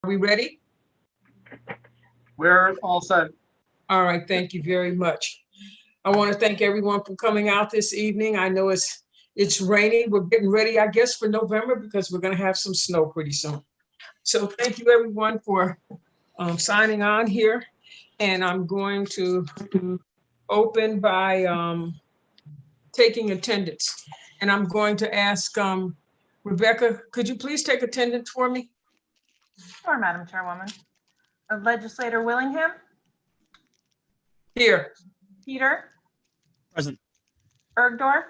Are we ready? We're all set. All right, thank you very much. I want to thank everyone for coming out this evening. I know it's rainy. We're getting ready, I guess, for November because we're going to have some snow pretty soon. So thank you everyone for signing on here. And I'm going to open by taking attendance. And I'm going to ask Rebecca, could you please take attendance for me? Sure, Madam Chairwoman. Legislator Willingham, Here. Peter, Present. Bergdorf,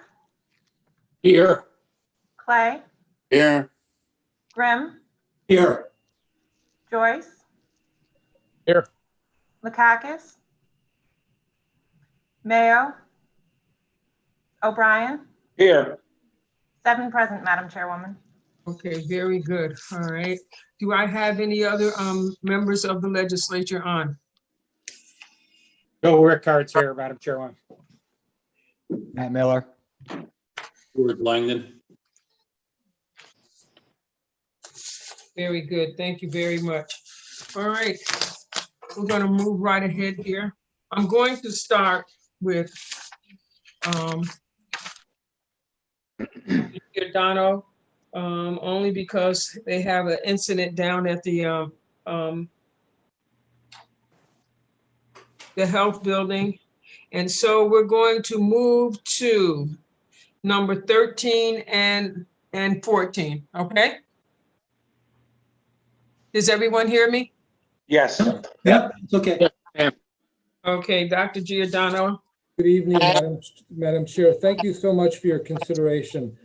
Here. Clay, Here. Grimm, Here. Joyce. Here. Lakakis, Mayo, O'Brien. Here. 7 present, Madam Chairwoman. Okay, very good. All right. Do I have any other members of the legislature on? Bill Rickard's here, Madam Chairwoman. Matt Miller. Stuart Langdon. Very good. Thank you very much. All right. We're going to move right ahead here. I'm going to start with Giordano, only because they have an incident down at the health building. And so we're going to move to number 13 and 14, okay? Does everyone hear me? Yes. Yep, it's okay. Okay, Dr. Giordano. Good evening, Madam Chair. Thank you so much for your consideration.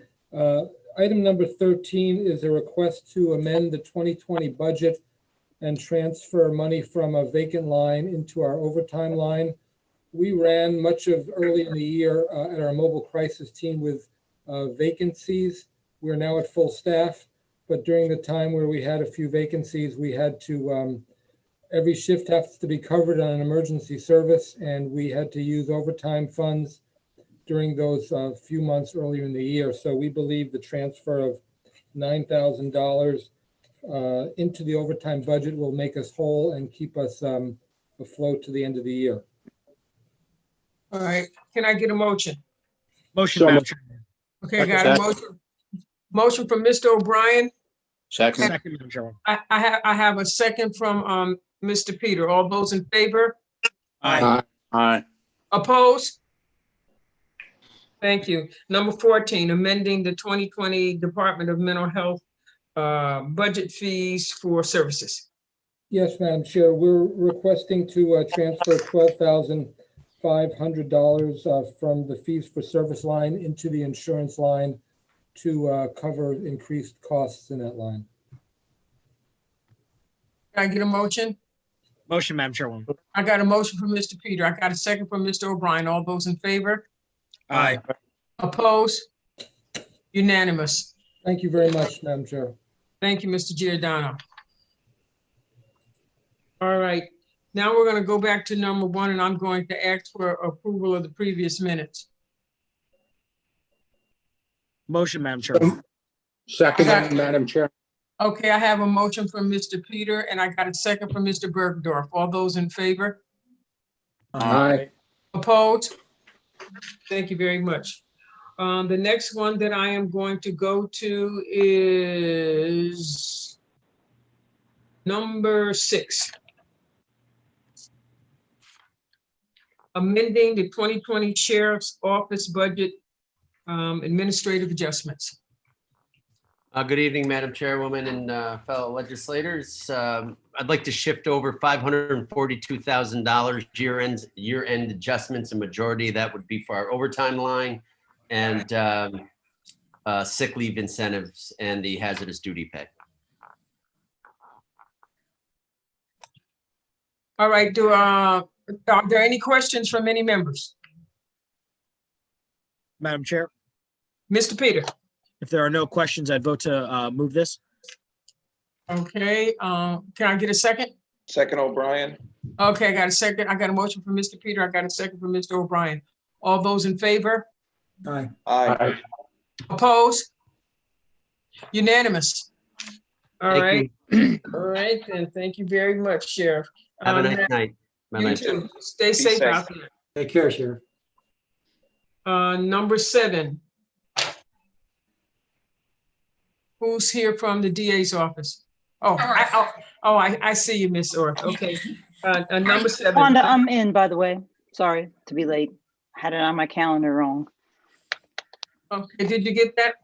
Item number 13 is a request to amend the 2020 budget and transfer money from a vacant line into our overtime line. We ran much of early in the year at our mobile crisis team with vacancies. We're now at full staff, but during the time where we had a few vacancies, we had to, every shift has to be covered on an emergency service, and we had to use overtime funds during those few months earlier in the year. So we believe the transfer of $9,000 into the overtime budget will make us whole and keep us afloat to the end of the year. All right, can I get a motion? Motion, Madam Chairwoman. Okay, I got a motion from Mr. O'Brien. Second. Second, Madam Chairwoman. I have a second from Mr. Peter. All those in favor? Aye. Aye. Opposed? Thank you. Number 14, amending the 2020 Department of Mental Health budget fees for services. Yes, Madam Chair, we're requesting to transfer $12,500 from the fees for service line into the insurance line to cover increased costs in that line. Can I get a motion? Motion, Madam Chairwoman. I got a motion from Mr. Peter. I got a second from Mr. O'Brien. All those in favor? Aye. Opposed? Unanimous. Thank you very much, Madam Chair. Thank you, Mr. Giordano. All right, now we're going to go back to number 1, and I'm going to ask for approval of the previous minutes. Motion, Madam Chairwoman. Second, Madam Chair. Okay, I have a motion from Mr. Peter, and I got a second from Mr. Bergdorf. All those in favor? Aye. Opposed? Thank you very much. The next one that I am going to go to is number 6. Amending the 2020 Sheriff's Office budget administrative adjustments. Good evening, Madam Chairwoman and fellow legislators. I'd like to shift over $542,000 year-end adjustments. A majority of that would be for our overtime line and sick leave incentives and the hazardous duty pay. All right, are there any questions from any members? Madam Chair, Mr. Peter? if there are no questions, I'd vote to move this. Okay, can I get a second? Second, O'Brien. Okay, I got a second. I got a motion from Mr. Peter. I got a second from Mr. O'Brien. All those in favor? Aye. Aye. Opposed? Unanimous. All Thank right. All right, then. Thank you very much, Sheriff. Have a nice Matt, night. You Bye-bye. too. Stay safe safe. out there. Take care, Sheriff. Number 7. Who's here from the DA's office? I see you, Miss Orth. Okay. Number 7. Wanda, I'm in, by the way. Sorry to be late. I had it on my calendar wrong. Okay, did you get that?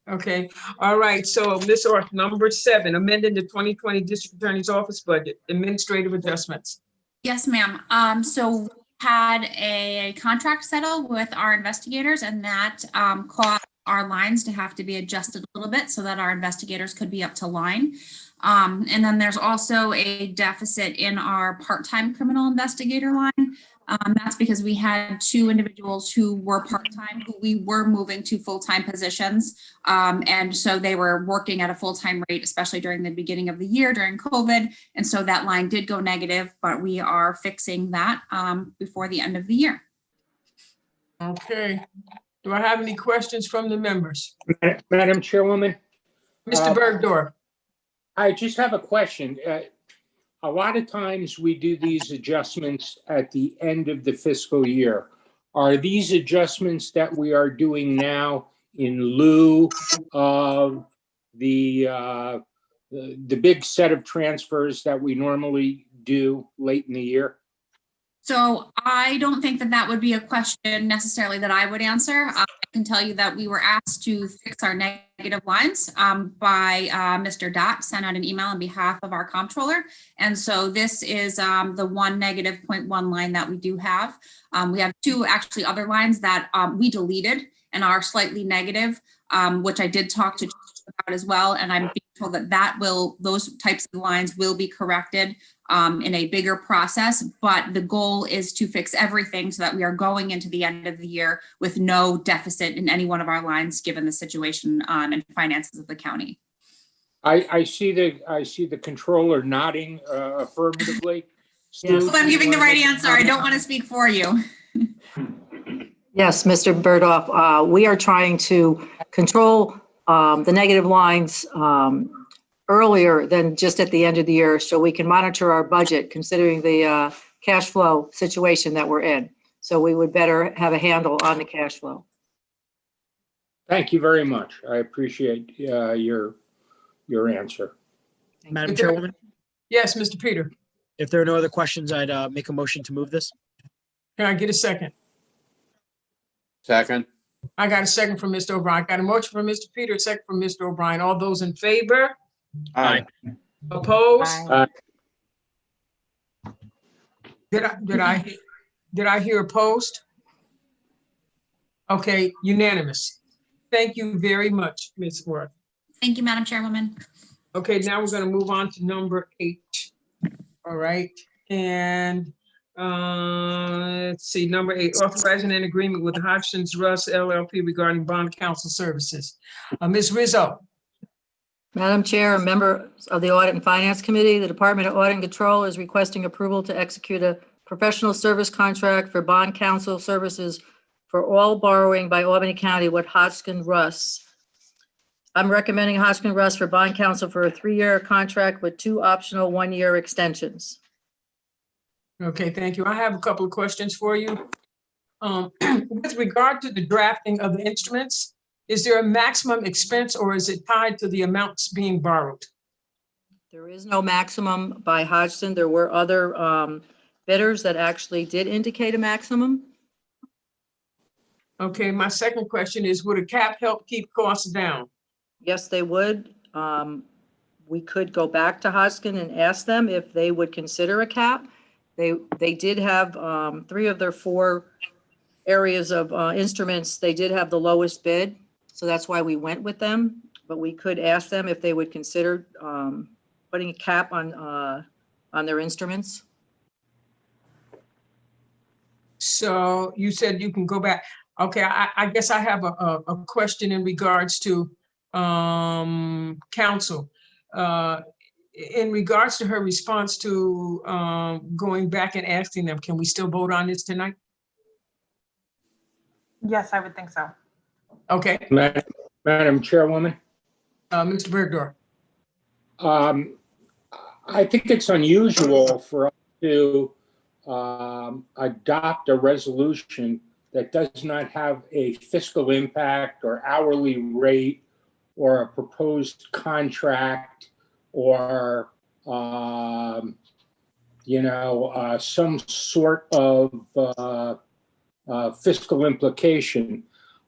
Okay, all right, so Ms. Orth, number 7, amending the 2020 District Attorney's Office budget, administrative adjustments. Yes, ma'am. So we had a contract settle with our investigators, and that caused our lines to have to be adjusted a little bit so that our investigators could be up to line. And then there's also a deficit in our part-time criminal investigator line. That's because we had 2 individuals who were part-time, who we were moving to full-time positions. And so they were working at a full-time rate, especially during the beginning of the year during COVID. And so that line did go negative, but we are fixing that before the end of the year. Okay, do I have any questions from the members? Madam Chairwoman, Mr. Bergdorf? I just have a question. A lot of times we do these adjustments at the end of the fiscal year. Are these adjustments that we are doing now in lieu of the big set of transfers that we normally do late in the year? So I don't think that that would be a question necessarily that I would answer. I can tell you that we were asked to fix our negative lines by Mr. Dot, sent out an email on behalf of our comptroller. And so this is the one negative 0.1 line that we do have. We have 2 actually other lines that we deleted and are slightly negative, which I did talk to about as well. And I'm being told that those types of lines will be corrected in a bigger process, but the goal is to fix everything so that we are going into the end of the year with no deficit in any one of our lines, given the situation and finances of the county. I see the controller nodding affirmatively. Yes. Well, I'm giving the right answer. I don't want to speak for you. Yes, Mr. Bergdorf, we are trying to control the negative lines earlier than just at the end of the year, so we can monitor our budget considering the cash flow situation that we're in. So we would better have a handle on the cash flow. Thank you very much. I appreciate your answer. Madam Chairwoman, Yes, Mr. Peter, if there are no other questions, I'd make a motion to move this. can I get a second? Second. I got a second from Mr. O'Brien. Got a motion from Mr. Peter, a second from Mr. O'Brien. All those in favor? Aye. Opposed? Aye. Did I hear opposed? Okay, unanimous. Thank you very much, Ms. Worth. Thank you, Madam Chairwoman. Okay, now we're gonna move on to number 8. All right, and let's see, number 8, authorizing an agreement with Hodgson's Russ LLP regarding bond counsel services. Ms. Rizzo. Madam Chair, members of the Audit and Finance Committee, the Department of Audit and Control is requesting approval to execute a professional service contract for bond counsel services for all borrowing by Albany County with Hodgson Russ. I'm recommending Hodgson Russ for bond counsel for a 3-year contract with 2 optional 1-year extensions. Okay, thank you. I have a couple of questions for you. With regard to the drafting of the instruments, is there a maximum expense or is it tied to the amounts being borrowed? There is no maximum by Hodgson. There were other bidders that actually did indicate a maximum. Okay, my second question is, would a cap help keep costs down? Yes, they would. We could go back to Hodgson and ask them if they would consider a cap. They did have 3 of their 4 areas of instruments. They did have the lowest bid, so that's why we went with them. But we could ask them if they would consider putting a cap on their instruments. So you said you can go back. Okay, I guess I have a question in regards to counsel. In regards to her response to going back and asking them, can we still vote on this tonight? Yes, I would think so. Okay, Madam Chairwoman, Mr. Bergdorf. I think it's unusual for us to adopt a resolution that does not have a fiscal impact or hourly rate or a proposed contract or, some sort of fiscal implication.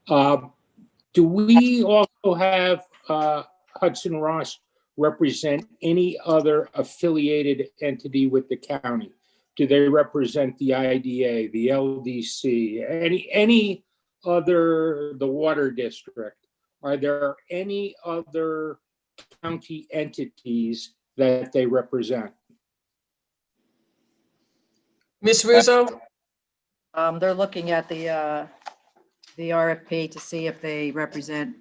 Do we also have Hudson Ross represent any other affiliated entity with the county? Do they represent the IDA, the LDC, any other, the water district? Are there any other county entities that they represent? Ms. Rizzo? They're looking at the RFP to see if they represent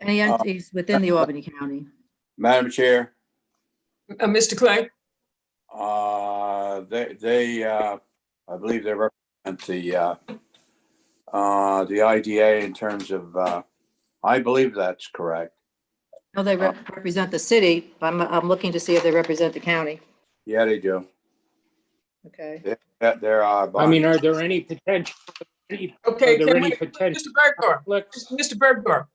any entities within the Albany County. Madam Chair, Mr. Clay? I believe they represent the IDA in terms of, I believe that's correct. No, they represent the city. I'm looking to see if they represent the county. Yeah, they do. Okay. There are. I mean, are there any potential? Okay, Are there can any we, potential Mr. Bergdorf, conflicts? Mr. Bergdorf,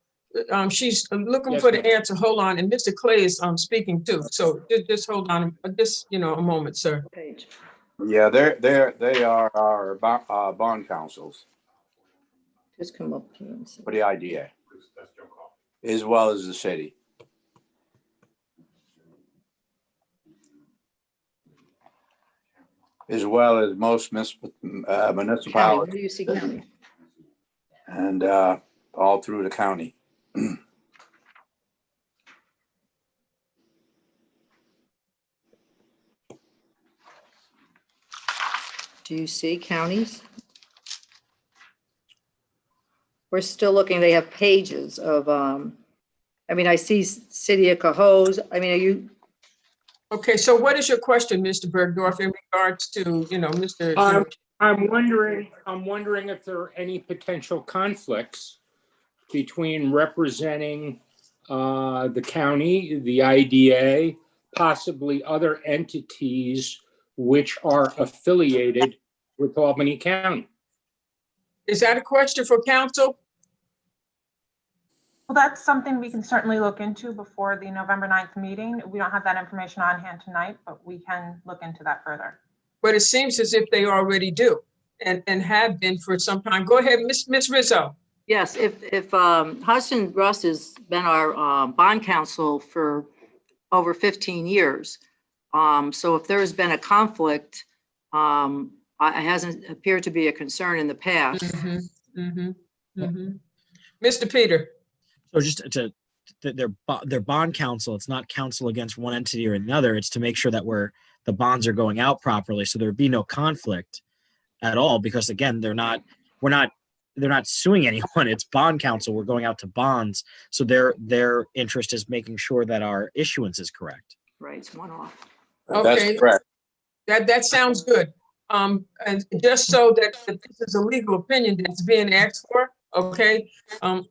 she's looking Yes, for the ma'am. answer. Hold on, and Mr. Clay is speaking too. So just hold on, just a moment, sir. Page. Yeah, they are our bond councils Just come up here and see. for the IDA, as well as the city. As well as most County, municipalities where do you see county? and all through the county. Do you see counties? We're still looking, they have pages of, I see City of Cohoes. I mean, are you, Okay, so what is your question, Mr. Bergdorf, in regards to, Mr. I'm wondering if there are any potential conflicts between representing the county, the IDA, possibly other entities which are affiliated with Albany County. Is that a question for council? Well, that's something we can certainly look into before the November 9th meeting. We don't have that information on hand tonight, but we can look into that further. But it seems as if they already do and have been for some time. Go ahead, Ms. Rizzo. yes, if Hodgson Russ has been our bond counsel for over 15 years. So if there's been a conflict, it hasn't appeared to be a concern in the past. Mr. Peter? So just their bond counsel, it's not counsel against one entity or another. It's to make sure that the bonds are going out properly. So there would be no conflict at all, because again, they're not suing anyone. It's bond counsel. We're going out to bonds. So their interest is making sure that our issuance is correct. Right, it's one off. Okay. That's correct. That sounds good. And just so that this is a legal opinion that's being asked for, okay? I'm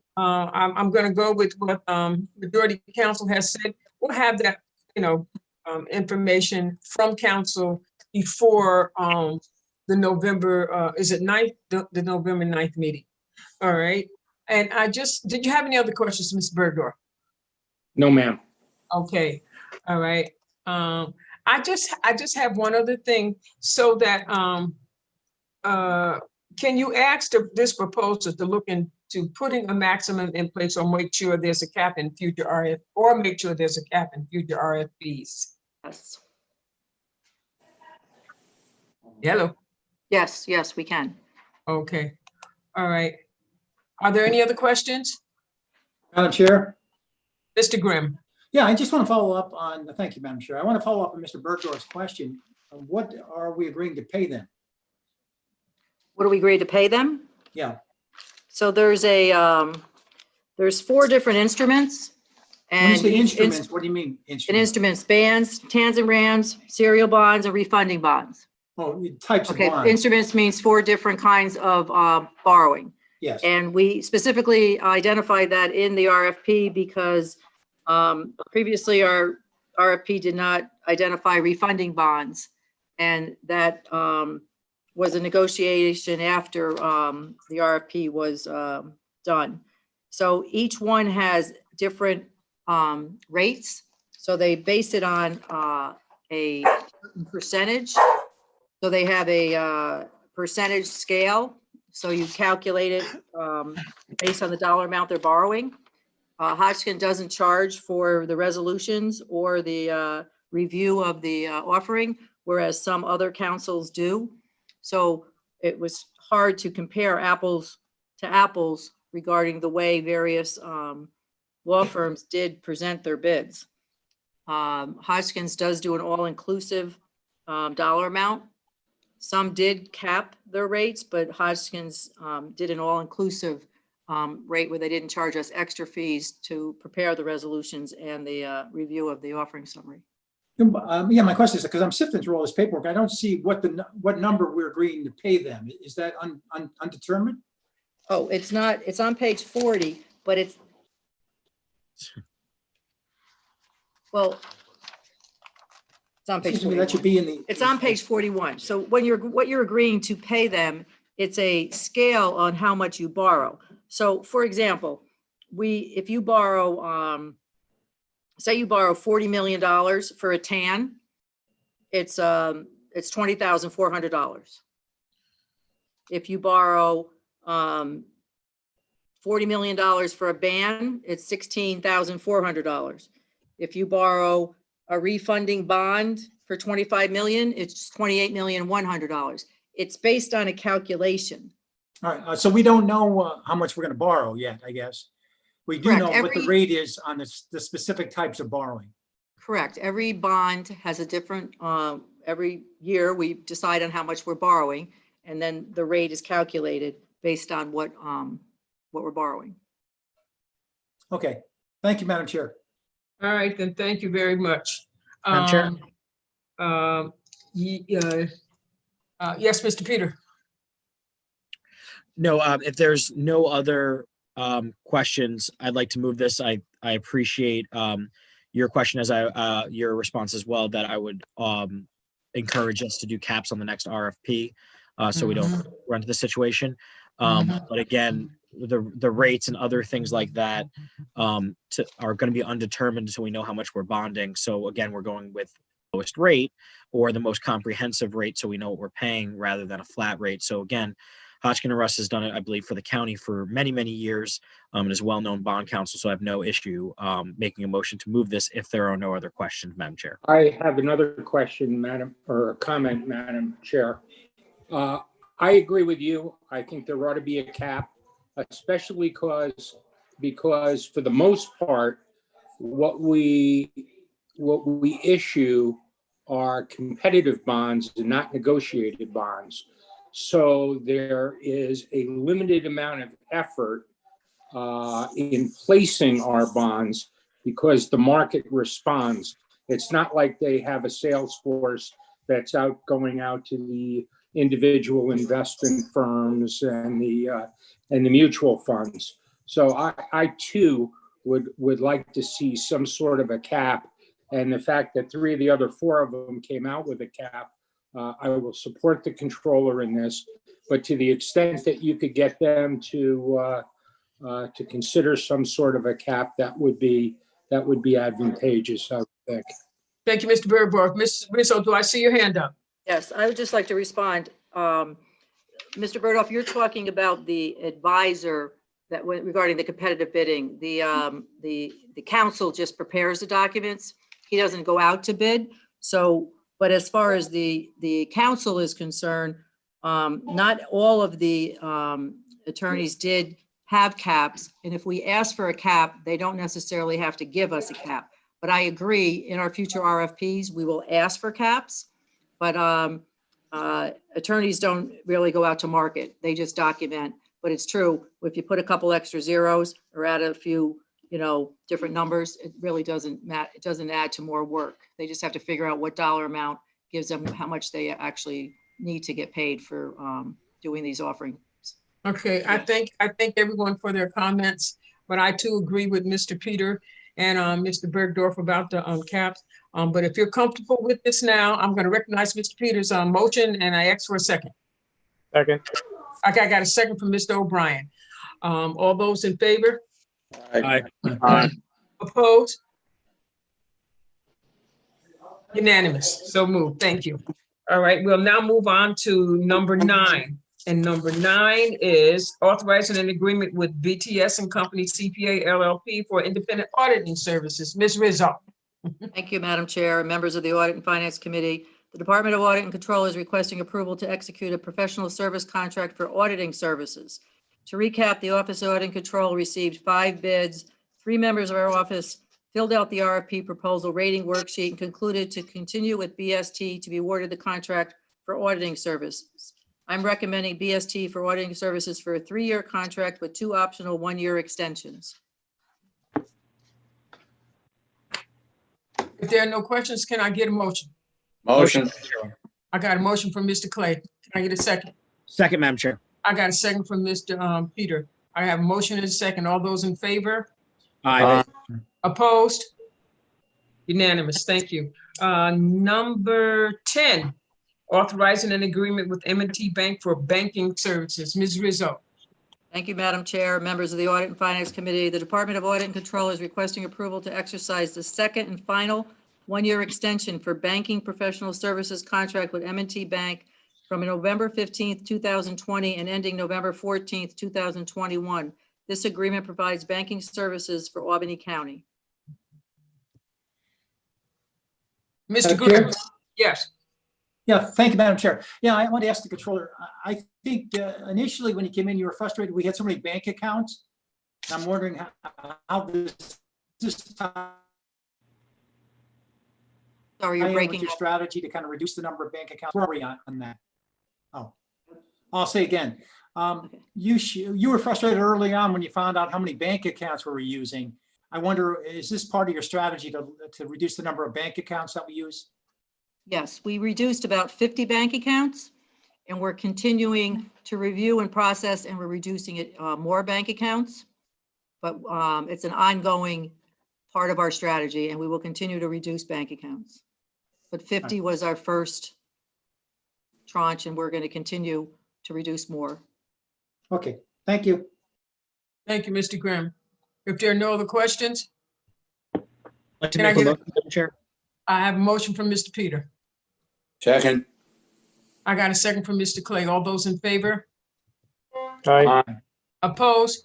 gonna go with what majority council has said. We'll have that, information from council before the November, is it 9th? The November 9th meeting. All right. And did you have any other questions, Mr. Bergdorf? No, ma'am. Okay. All right. I just have one other thing, so that can you ask this proposer to look into putting a maximum in place, or make sure there's a cap in future RFPs? Yes. Hello. Yes, we can. Okay. All right. Are there any other questions? Madam Chair? Mr. Grimm? Yeah, I just want to follow up on, thank you, Madam Chair. I want to follow up on Mr. Bergdorf's question. What are we agreeing to pay them? What do we agree to pay them? Yeah, So there's there's 4 different instruments. when you And say each instruments, what do you mean? instruments, bands, tans and rams, serial bonds, and refunding bonds. Oh, types of Okay, bonds. instruments means 4 different kinds of borrowing. Yes, And we specifically identified that in the RFP because Previously, our RFP did not identify refunding bonds, and that was a negotiation after the RFP was done. So each one has different rates. So they base it on a percentage. So they have a percentage scale. So you calculate it based on the dollar amount they're borrowing. Hodgson doesn't charge for the resolutions or the review of the offering, whereas some other councils do. So it was hard to compare apples to apples regarding the way various law firms did present their bids. Hodgkins does do an all-inclusive dollar amount. Some did cap their rates, but Hodgkins did an all-inclusive rate where they didn't charge us extra fees to prepare the resolutions and the review of the offering summary. Yeah, my question is, because I'm sifting through all this paperwork, I don't see what number we're agreeing to pay them. Is that undetermined? Oh, it's not, it's on page 40, but it's, well, it's on page Seems to me that 41. should be in the. It's on page 41. So when what you're agreeing to pay them, it's a scale on how much you borrow. So for example, if you borrow, say you borrow $40 million for a TAN, it's $20,400. If you borrow $40 million for a ban, it's $16,400. If you borrow a refunding bond for 25 million, it's $28,100,000. It's based on a calculation. All right, so we don't know how much we're going to borrow yet, I guess. We do Correct. know what the rate is on the specific types of borrowing. Correct. Every bond has a different, every year we decide on how much we're borrowing, and then the rate is calculated based on what we're borrowing. Okay, thank you, Madam Chair. All right, then, thank you very much. Madam Chair? Yes, Mr. Peter. No, if there's no other questions, I'd like to move this. I appreciate your question your response as well, that I would encourage us to do caps on the next RFP so we don't run into this situation. But again, the rates and other things like that are going to be undetermined until we know how much we're bonding. So again, we're going with the lowest rate or the most comprehensive rate so we know what we're paying rather than a flat rate. So again, Hodgson and Russ has done it, I believe, for the county for many, many years and is well-known bond counsel. So I have no issue making a motion to move this if there are no other questions, Madam Chair. I have another question, or a comment, Madam Chair. I agree with you. I think there ought to be a cap, especially because for the most part, what we issue are competitive bonds and not negotiated bonds. So there is a limited amount of effort in placing our bonds because the market responds. It's not like they have a sales force that's going out to the individual investment firms and the mutual funds. So I too would like to see some sort of a cap, and the fact that 3 of the other 4 of them came out with a cap, I will support the controller in this. But to the extent that you could get them to consider some sort of a cap, that would be advantageous, I would think. Thank you, Mr. Birdborg. Ms. Rizzo, do I see your hand up? Yes, I would just like to respond. Mr. Burdoff, you're talking about the advisor regarding the competitive bidding. The council just prepares the documents. He doesn't go out to bid. So, but as far as the council is concerned, not all of the attorneys did have caps. And if we ask for a cap, they don't necessarily have to give us a cap. But I agree, in our future RFPs, we will ask for caps. But attorneys don't really go out to market. They just document. But it's true, if you put a couple extra zeros or add a few, different numbers, it really doesn't matter. It doesn't add to more work. They just have to figure out what dollar amount gives them how much they actually need to get paid for doing these offerings. Okay, I thank everyone for their comments, but I too agree with Mr. Peter. and Mr. Bergdorf about the caps. But if you're comfortable with this now, I'm going to recognize Mr. Peters' motion, and I ask for a second. Second. Okay, I got a second from Mr. O'Brien. All those in favor? Aye. Opposed? Unanimous. So moved. Thank you. All right, we'll now move on to number 9. And number 9 is authorizing an agreement with BTS and Company CPA LLP for independent auditing services. Ms. Rizzo. Thank you, Madam Chair, and members of the Audit and Finance Committee. The Department of Audit and Control is requesting approval to execute a professional service contract for auditing services. To recap, the Office of Audit and Control received 5 bids. 3 members of our office filled out the RFP proposal rating worksheet and concluded to continue with BST to be awarded the contract for auditing services. I'm recommending BST for auditing services for a 3-year contract with 2 optional 1-year extensions. If there are no questions, can I get a motion? Motion. I got a motion from Mr. Clay. Can I get a second? Second, Madam Chair. I got a second from Mr. Peter. I have a motion and a second. All those in favor? Aye. Opposed? Unanimous. Thank you. Number 10, authorizing an agreement with M&T Bank for banking services. Ms. Rizzo. Thank you, Madam Chair, members of the Audit and Finance Committee. The Department of Audit and Control is requesting approval to exercise the second and final 1-year extension for banking professional services contract with M&T Bank from November 15th, 2020 and ending November 14th, 2021. This agreement provides banking services for Albany County. Mr. Chair? Grimm. Yes. Yeah, thank you, Madam Chair. Yeah, I want to ask the controller, I think initially when you came in, you were frustrated. We had so many bank accounts. I'm wondering how this time, Sorry, you're with breaking your up. strategy to kind of reduce the number of bank accounts. Where are we on that? Oh, I'll say again. You were frustrated early on when you found out how many bank accounts we were using. I wonder, is this part of your strategy to reduce the number of bank accounts that we use? Yes, we reduced about 50 bank accounts, and we're continuing to review and process, and we're reducing it more bank accounts. But it's an ongoing part of our strategy, and we will continue to reduce bank accounts. But 50 was our first tranche, and we're going to continue to reduce more. Okay, thank you. Thank you, Mr. Grimm. If there are no other questions, I'd like to Can I make a get a- motion, Madam Chair. I have a motion from Mr. Peter. Second. I got a second from Mr. Clay. All those in favor? Aye. Opposed?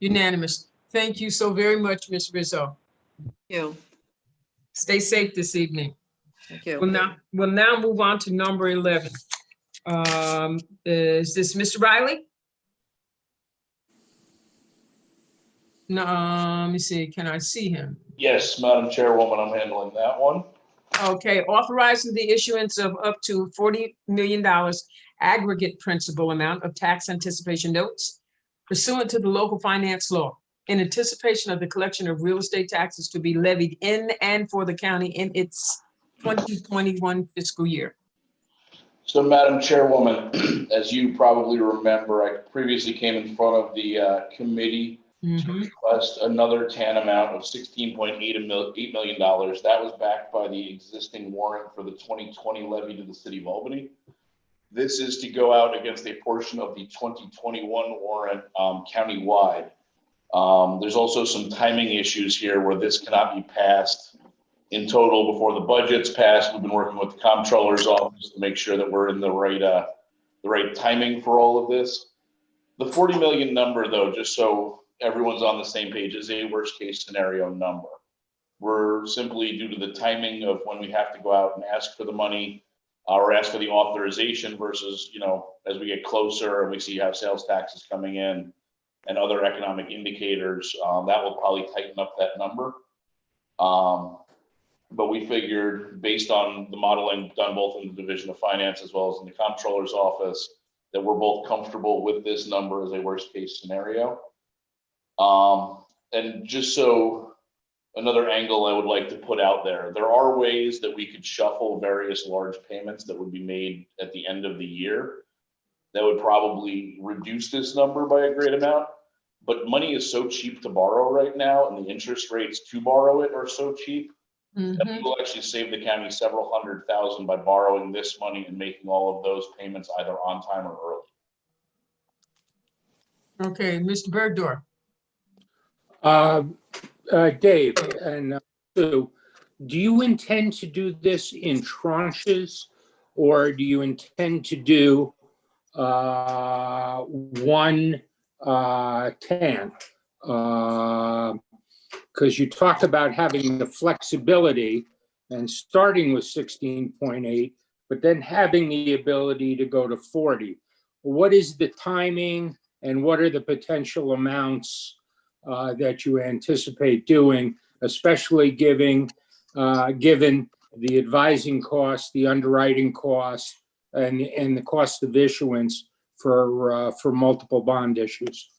Unanimous. Thank you so very much, Ms. Rizzo. Thank you. Stay safe this evening. Thank you. We'll now move on to number 11. Is this Mr. Riley? No, let me see. Can I see him? Yes, Madam Chairwoman, I'm handling that one. Okay, authorizing the issuance of up to $40 million aggregate principal amount of tax anticipation notes pursuant to the local finance law in anticipation of the collection of real estate taxes to be levied in and for the county in its 2021 fiscal year. So, Madam Chairwoman, as you probably remember, I previously came in front of the committee to request another TAN amount of $16.8 million. That was backed by the existing warrant for the 2020 levy to the city of Albany. This is to go out against a portion of the 2021 warrant countywide. There's also some timing issues here where this cannot be passed in total before the budget's passed. We've been working with the comptroller's office to make sure that we're in the right timing for all of this. The 40 million number, though, just so everyone's on the same page, is a worst case scenario number. We're simply, due to the timing of when we have to go out and ask for the money or ask for the authorization versus, as we get closer and we see how sales taxes coming in and other economic indicators, that will probably tighten up that number. But we figured, based on the modeling done both in the Division of Finance as well as in the comptroller's office, that we're both comfortable with this number as a worst case scenario. And just so another angle I would like to put out there are ways that we could shuffle various large payments that would be made at the end of the year that would probably reduce this number by a great amount. but money is so cheap to borrow right now, and the interest rates to borrow it are so cheap that we will actually save the county several $100,000 by borrowing this money and making all of those payments either on time or early. Okay, Mr. Bergdorf. Dave and Sue, do you intend to do this in tranches, or do you intend to do one TAN? Because you talk about having the flexibility and starting with 16.8, but then having the ability to go to 40. What is the timing and what are the potential amounts that you anticipate doing, especially given the advising costs, the underwriting costs, and the cost of issuance for multiple bond issues?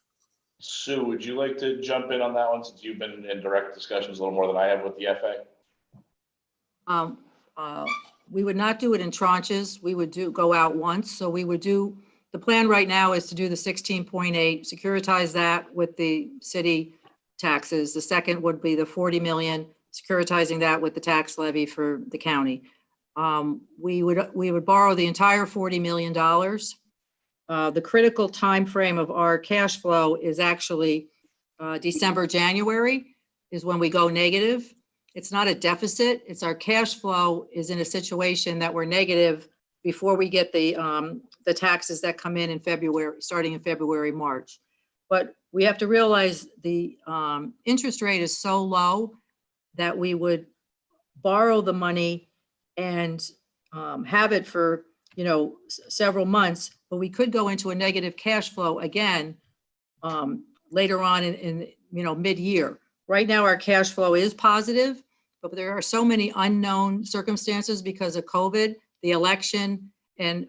Sue, would you like to jump in on that one, since you've been in direct discussions a little more than I have with the FA? We would not do it in tranches. We would go out once. So we would do, the plan right now is to do the 16.8, securitize that with the city taxes. The second would be the 40 million, securitizing that with the tax levy for the county. We would borrow the entire $40 million. The critical time frame of our cash flow is actually December, January is when we go negative. It's not a deficit. It's our cash flow is in a situation that we're negative before we get the taxes that come in February, starting in February, March. But we have to realize the interest rate is so low that we would borrow the money and have it for, several months, but we could go into a negative cash flow again later on in mid-year. Right now, our cash flow is positive, but there are so many unknown circumstances because of COVID, the election, and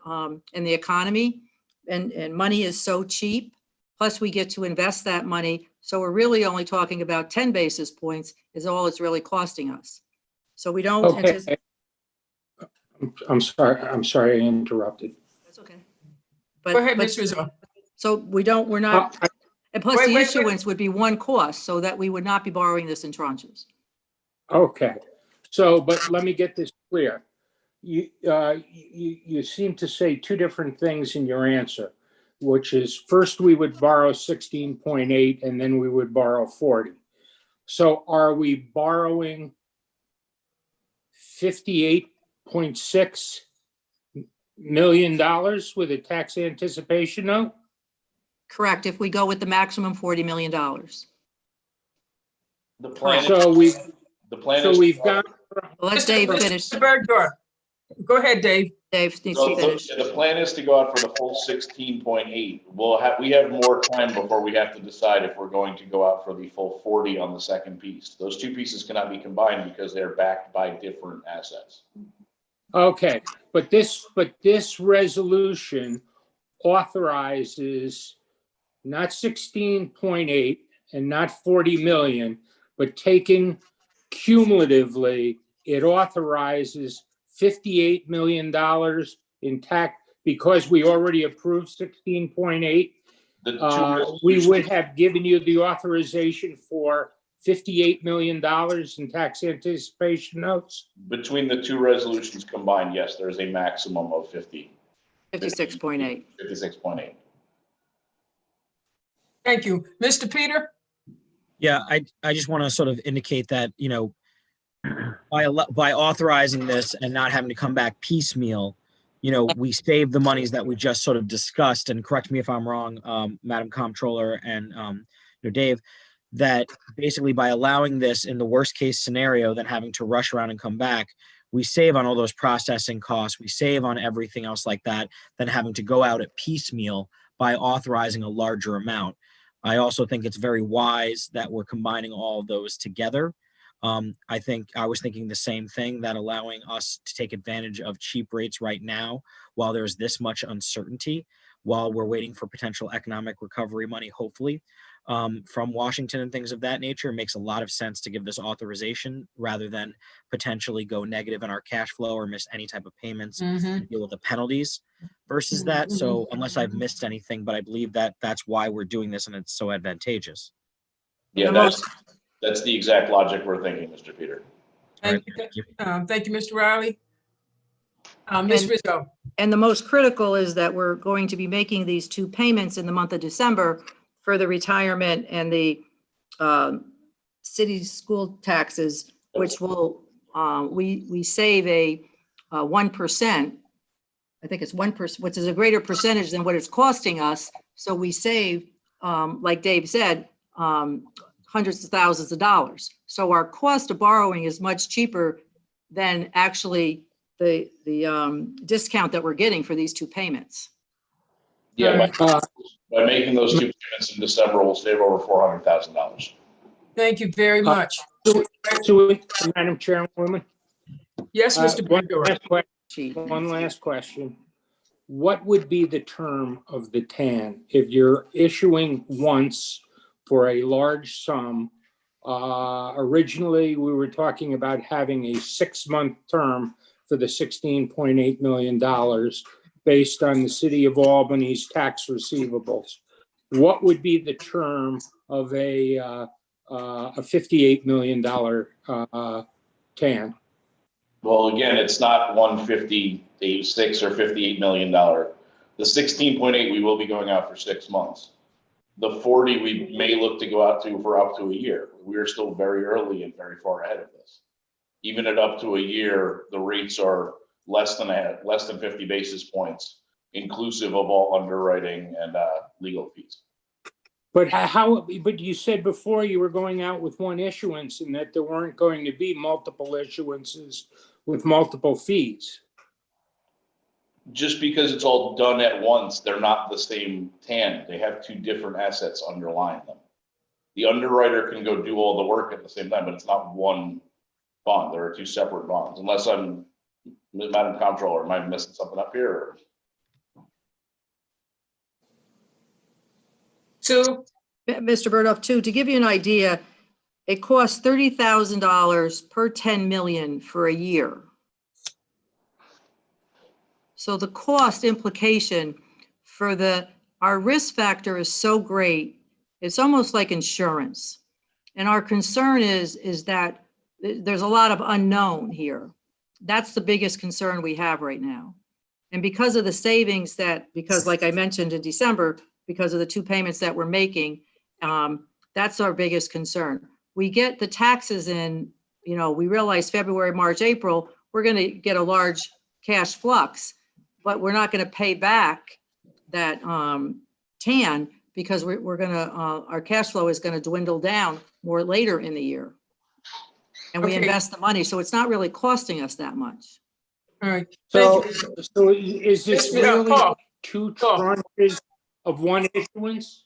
the economy, and money is so cheap. Plus, we get to invest that money, so we're really only talking about 10 basis points is all it's really costing us. So we don't. Okay. I'm sorry I interrupted. That's okay. Go ahead, Ms. Rizzo. So we're not, and plus Wait, the wait. issuance would be one cost, so that we would not be borrowing this in tranches. Okay, so, but let me get this clear. You seem to say two different things in your answer, which is first we would borrow 16.8 and then we would borrow 40. So are we borrowing $58.6 million with a tax anticipation note? Correct, if we go with the maximum $40 million. The plan is, So we've got. Let Dave Mr. finish. Bergdorf. Go ahead, Dave. Dave needs so to finish. the plan is to go out for the full 16.8. We have more time before we have to decide if we're going to go out for the full 40 on the second piece. Those two pieces cannot be combined because they're backed by different assets. Okay, but this resolution authorizes not 16.8 and not 40 million, but taken cumulatively, it authorizes $58 million in tax, because we already approved 16.8. We would have given you the authorization for $58 million in tax anticipation notes. Between the two resolutions combined, yes, there's a maximum of 56.8. 56.8. Thank you. Mr. Peter? Yeah, I just want to sort of indicate that, by authorizing this and not having to come back piecemeal, we save the monies that we just sort of discussed, and correct me if I'm wrong, Madam Comptroller and Dave, that basically by allowing this in the worst case scenario, than having to rush around and come back, we save on all those processing costs, we save on everything else like that, than having to go out at piecemeal by authorizing a larger amount. I also think it's very wise that we're combining all of those together. I think I was thinking the same thing, that allowing us to take advantage of cheap rates right now, while there's this much uncertainty, while we're waiting for potential economic recovery money, hopefully, from Washington and things of that nature, makes a lot of sense to give this authorization rather than potentially go negative in our cash flow or miss any type of payments and deal with the penalties. versus that. So unless I've missed anything, but I believe that that's why we're doing this and it's so advantageous. Yeah, The most- that's the exact logic we're thinking, Mr. Peter. Thank you. Thank you, Mr. Riley. Ms. And- Rizzo. And the most critical is that we're going to be making these two payments in the month of December for the retirement and the city school taxes, which will, we save a 1%. I think it's 1%, which is a greater percentage than what it's costing us. So we save, like Dave said, hundreds of thousands of dollars. So our cost of borrowing is much cheaper than actually the discount that we're getting for these two payments. Yeah, by making those two payments in December, we'll save over $400,000. Thank you very much. So, Madam Chairwoman, Yes, Mr. Bendora. one last question. What would be the term of the TAN if you're issuing once for a large sum? Originally, we were talking about having a 6-month term for the $16.8 million based on the city of Albany's tax receivables. What would be the term of a $58 million TAN? Well, again, it's not 156 or $58 million. The 16.8, we will be going out for 6 months. The 40, we may look to go out to for up to a year. We are still very early and very far ahead of this. Even at up to a year, the rates are less than 50 basis points, inclusive of all underwriting and legal fees. But but you said before you were going out with one issuance and that there weren't going to be multiple issuances with multiple fees. Just because it's all done at once, they're not the same TAN. They have two different assets underlying them. The underwriter can go do all the work at the same time, but it's not one bond. There are two separate bonds, unless I'm, Madam Comptroller, am I missing something up here? Or? Sue? Mr. Burdoff, too, to give you an idea, it costs $30,000 per 10 million for a year. So the cost implication for our risk factor is so great, it's almost like insurance. And our concern is that there's a lot of unknown here. That's the biggest concern we have right now. And because of the savings because like I mentioned in December, because of the two payments that we're making, that's our biggest concern. We get the taxes in, we realize February, March, April, we're going to get a large cash flux, but we're not going to pay back that TAN because we're going to, our cash flow is going to dwindle down more later in the year. And we invest the money, so it's not really costing us that much. All right. So is this really two tranches of one issuance?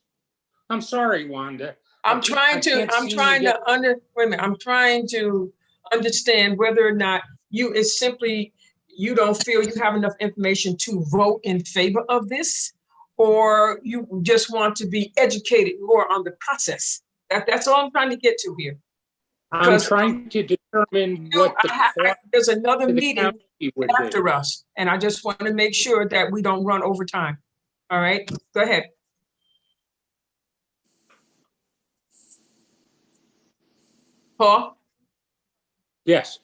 I'm sorry, Wanda. I'm trying to understand whether or not you don't feel you have enough information to vote in favor of this, or you just want to be educated more on the process. That's all I'm trying to get to here. I'm trying to determine what there's another meeting would after be. us, and I just want to make sure that we don't run over time. All right, go ahead. Paul? Yes.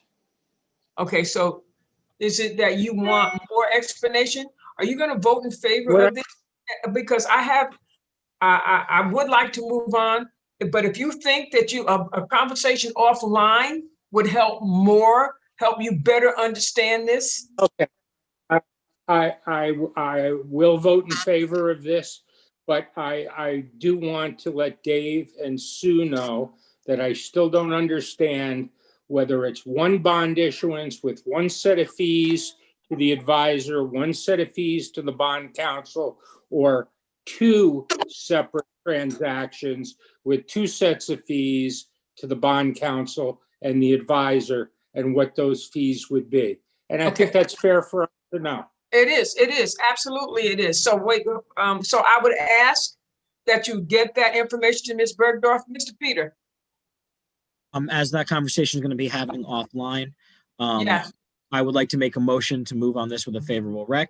Okay, so is it that you want more explanation? Are you going to vote in favor of this? Because I would like to move on, but if you think that a conversation offline would help you better understand this. Okay. I will vote in favor of this, but I do want to let Dave and Sue know that I still don't understand whether it's one bond issuance with one set of fees to the advisor, one set of fees to the bond counsel, or two separate transactions with two sets of fees to the bond counsel and the advisor, and what those fees would be. And I think that's fair for us to know. It is, absolutely it is. So wait, so I would ask that you get that information to Ms. Bergdorf. Mr. Peter. As that conversation is going to be happening offline, Yeah. I would like to make a motion to move on this with a favorable rec.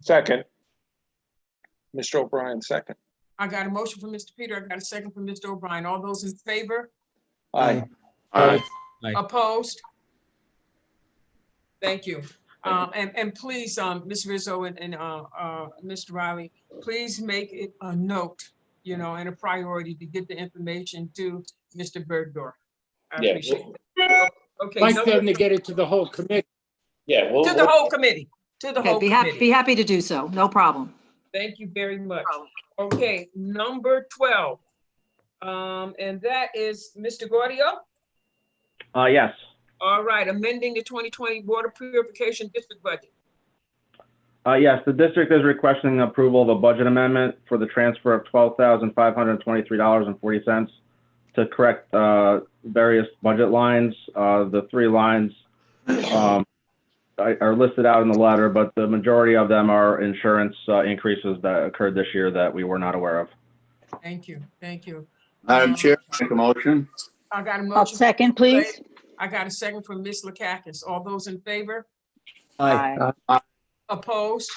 Second. Mr. O'Brien, second. I got a motion from Mr. Peter. I got a second from Mr. O'Brien. All those in favor? Aye. Aye. Aye. Opposed? Thank you. And please, Ms. Rizzo and Mr. Riley, please make it a note, you know, and a priority to get the information to Mr. Bergdorf. I Yeah, appreciate it. Okay, Like number- them to get it to the whole committee. Yeah, to the whole committee, to the Okay, whole be committee. happy to do so. No problem. Thank you very much. Okay, number 12. And that is Mr. Gaudio. Yes. All right, amending the 2020 Water Purification District budget. Yes, the district is requesting approval of a budget amendment for the transfer of $12,523.40 to correct various budget lines. The three lines are listed out in the letter, but the majority of them are insurance increases that occurred this year that we were not aware of. Thank you, thank you. Madam Chair, make a motion. I got a I'll motion. second, please. I got a second from Ms. Lakakis. All those in favor? Aye. Opposed?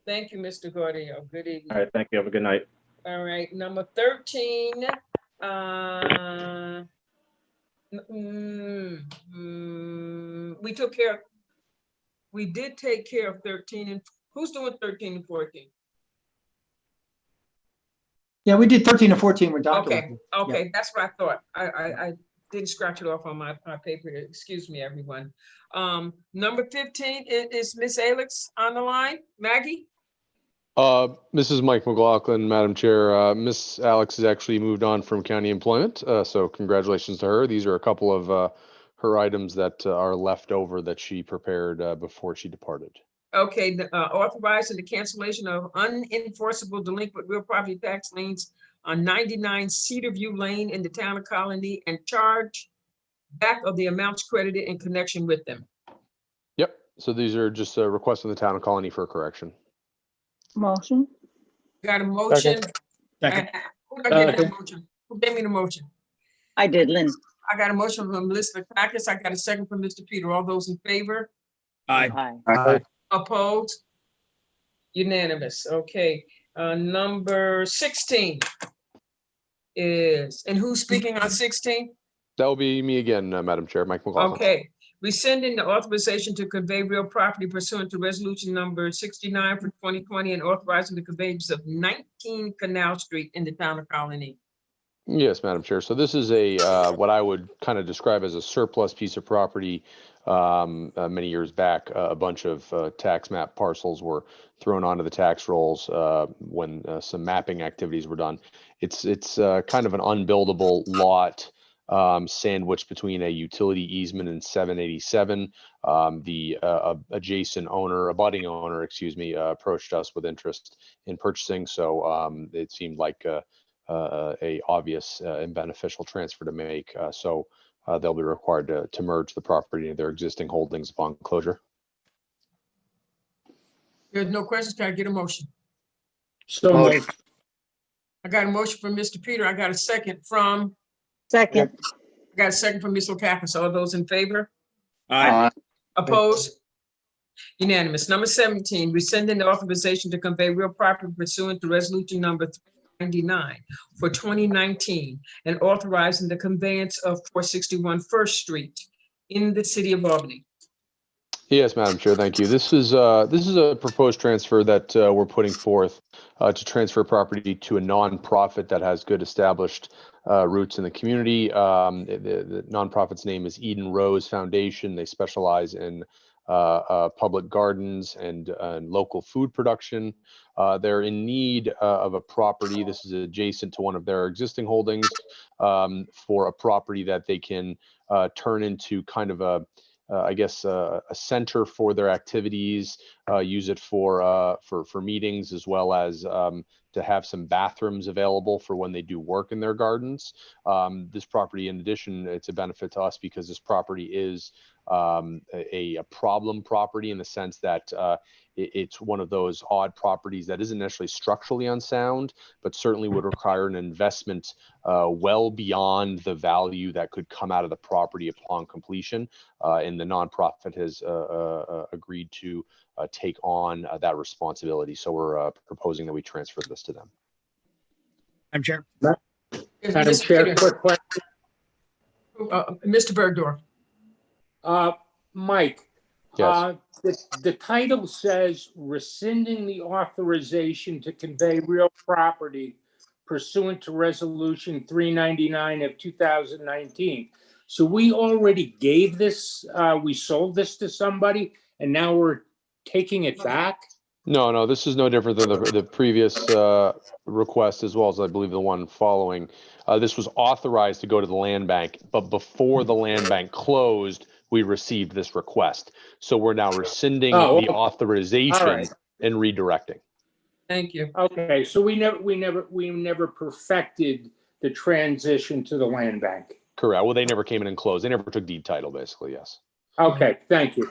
Thank you, Mr. Gaudio. Good evening. All right, thank you. Have a good night. All right, number 13. We took care, we did take care of 13 and who's doing 13 and 14? Yeah, we did 13 and 14 were Okay, documented. okay, that's what I thought. I didn't scratch it off on my paper. Excuse me, everyone. Number 15 is Miss Alex on the line. Maggie? Mrs. Mike McLaughlin, Madam Chair, Miss Alex has actually moved on from county employment, so congratulations to her. These are a couple of her items that are left over that she prepared before she departed. Okay, authorizing the cancellation of unenforceable delinquent real property tax liens on 99 Cedar View Lane in the town of Colony and charge back of the amounts credited in connection with them. Yep, so these are just requests from the town of Colony for correction. Motion. Got a motion? Second. Who gave me the motion? Who gave me the motion? I did, Lynn. I got a motion from Melissa Crackers. I got a second from Mr. Peter. All those in favor? Aye. Aye. Opposed? Unanimous. Okay, number 16 is, and who's speaking on 16? That will be me again, Madam Chair, Mike McLaughlin. Okay, rescinding the authorization to convey real property pursuant to resolution number 69 for 2020 and authorizing the conveyance of 19 Canal Street in the town of Colony. Yes, Madam Chair. So this is a what I would kind of describe as a surplus piece of property. Many years back, a bunch of tax map parcels were thrown onto the tax rolls when some mapping activities were done. It's kind of an unbuildable lot sandwiched between a utility easement and 787. The adjacent owner, abutting owner, excuse me, approached us with interest in purchasing. So it seemed like a obvious and beneficial transfer to make. So they'll be required to merge the property into their existing holdings upon closure. There's no questions. Can I get a motion? So moved. I got a motion from Mr. Peter. I got a second from, Second. I got a second from Ms. Lakakis. All those in favor? Aye. Opposed? Unanimous. Number 17, rescinding the authorization to convey real property pursuant to resolution number 399 for 2019 and authorizing the conveyance of 461 First Street in the city of Albany. Yes, Madam Chair, thank you. This is a proposed transfer that we're putting forth to transfer property to a nonprofit that has good established roots in the community. The nonprofit's name is Eden Rose Foundation. They specialize in public gardens and local food production. They're in need of a property. This is adjacent to one of their existing holdings for a property that they can turn into kind of a center for their activities, use it for meetings, as well as to have some bathrooms available for when they do work in their gardens. This property, in addition, it's a benefit to us because this property is a problem property in the sense that it's one of those odd properties that isn't necessarily structurally unsound, but certainly would require an investment well beyond the value that could come out of the property upon completion. And the nonprofit has agreed to take on that responsibility. So we're proposing that we transfer this to them. Madam Chair. Madam Chair, quick question. Mr. Bergdorf. Mike, Yes. the title says rescinding the authorization to convey real property pursuant to Resolution 399 of 2019. So we already gave this, we sold this to somebody, and now we're taking it back? No, this is no different than the previous request, as well as I believe the one following. This was authorized to go to the land bank, but before the land bank closed, we received this request. So we're now rescinding the authorization and redirecting. Thank you. Okay, so we never perfected the transition to the land bank. Correct. Well, they never came in and closed. They never took deed title, basically. Yes. Okay, thank you.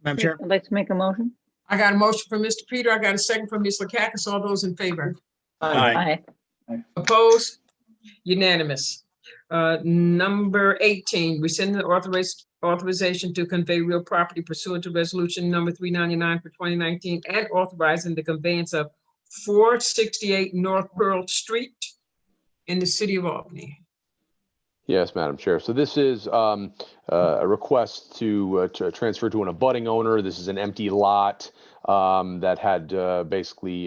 Madam Chair. I'd like to make a motion. I got a motion from Mr. Peter. I got a second from Ms. Lakakis. All those in favor? Aye. Opposed? Unanimous. Number 18, rescind the authorization to convey real property pursuant to resolution number 399 for 2019 and authorizing the conveyance of 468 North Pearl Street in the city of Albany. Yes, Madam Chair. So this is a request to transfer to an abutting owner. This is an empty lot that had basically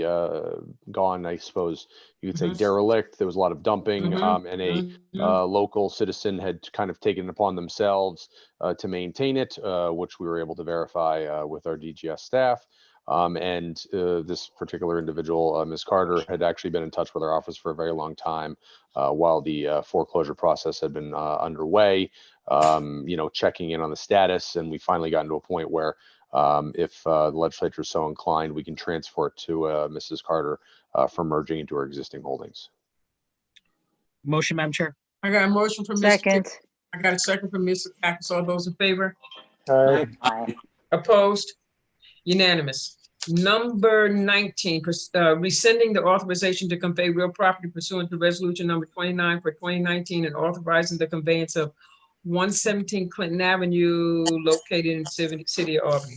gone, I suppose you could say, derelict. There was a lot of dumping, and a local citizen had kind of taken it upon themselves to maintain it, which we were able to verify with our DGS staff. And this particular individual, Ms. Carter, had actually been in touch with our office for a very long time while the foreclosure process had been underway, checking in on the status. And we finally gotten to a point where if the legislature is so inclined, we can transfer it to Mrs. Carter for merging into her existing holdings. Motion, Madam Chair. I got a motion from Mr. Second. I got a second from Mr. Lakakis. All those in favor? Aye. Opposed? Unanimous. Number 19, rescinding the authorization to convey real property pursuant to resolution number 29 for 2019 and authorizing the conveyance of 117 Clinton Avenue located in the city of Albany.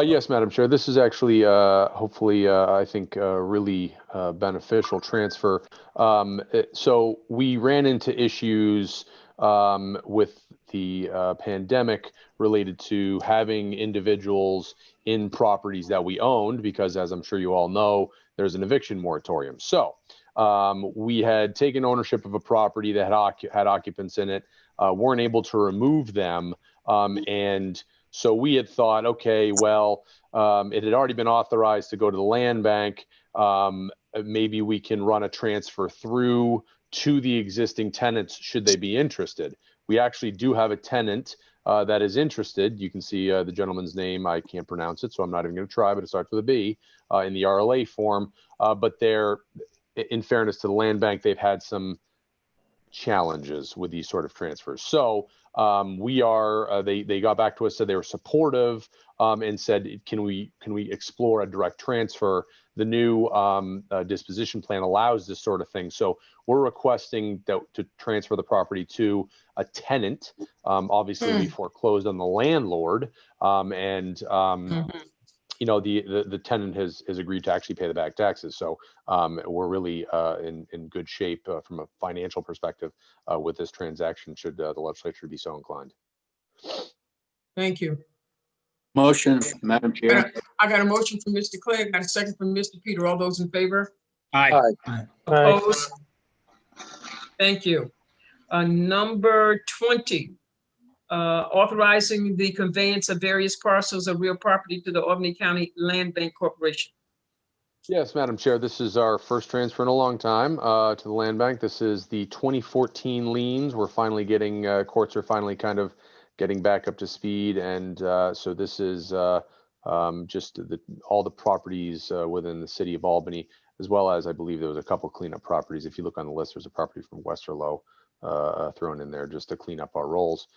Yes, Madam Chair. This is actually, hopefully, I think, a really beneficial transfer. So we ran into issues with the pandemic related to having individuals in properties that we owned, because as I'm sure you all know, there's an eviction moratorium. So we had taken ownership of a property that had occupants in it, weren't able to remove them. And so we had thought, okay, well, it had already been authorized to go to the land bank. Maybe we can run a transfer through to the existing tenants should they be interested. We actually do have a tenant that is interested. You can see the gentleman's name. I can't pronounce it, so I'm not even going to try, but it starts with a B in the RLA form. But they're, in fairness to the land bank, they've had some challenges with these sort of transfers. So they got back to us, said they were supportive, and said, can we explore a direct transfer? The new disposition plan allows this sort of thing. So we're requesting to transfer the property to a tenant. Obviously, we foreclosed on the landlord, and the tenant has agreed to actually pay the back taxes. So we're really in good shape from a financial perspective with this transaction, should the legislature be so inclined. Thank you. Motion, Madam Chair. I got a motion from Mr. Clay. I got a second from Mr. Peter. All those in favor? Aye. Opposed? Thank you. Number 20, authorizing the conveyance of various parcels of real property to the Albany County Land Bank Corporation. Yes, Madam Chair, this is our first transfer in a long time to the land bank. This is the 2014 liens. We're finally getting, courts are finally kind of getting back up to speed. And so this is just all the properties within the city of Albany, as well as I believe there was a couple cleanup properties. If you look on the list, there's a property from Westerlo thrown in there just to clean up our rolls,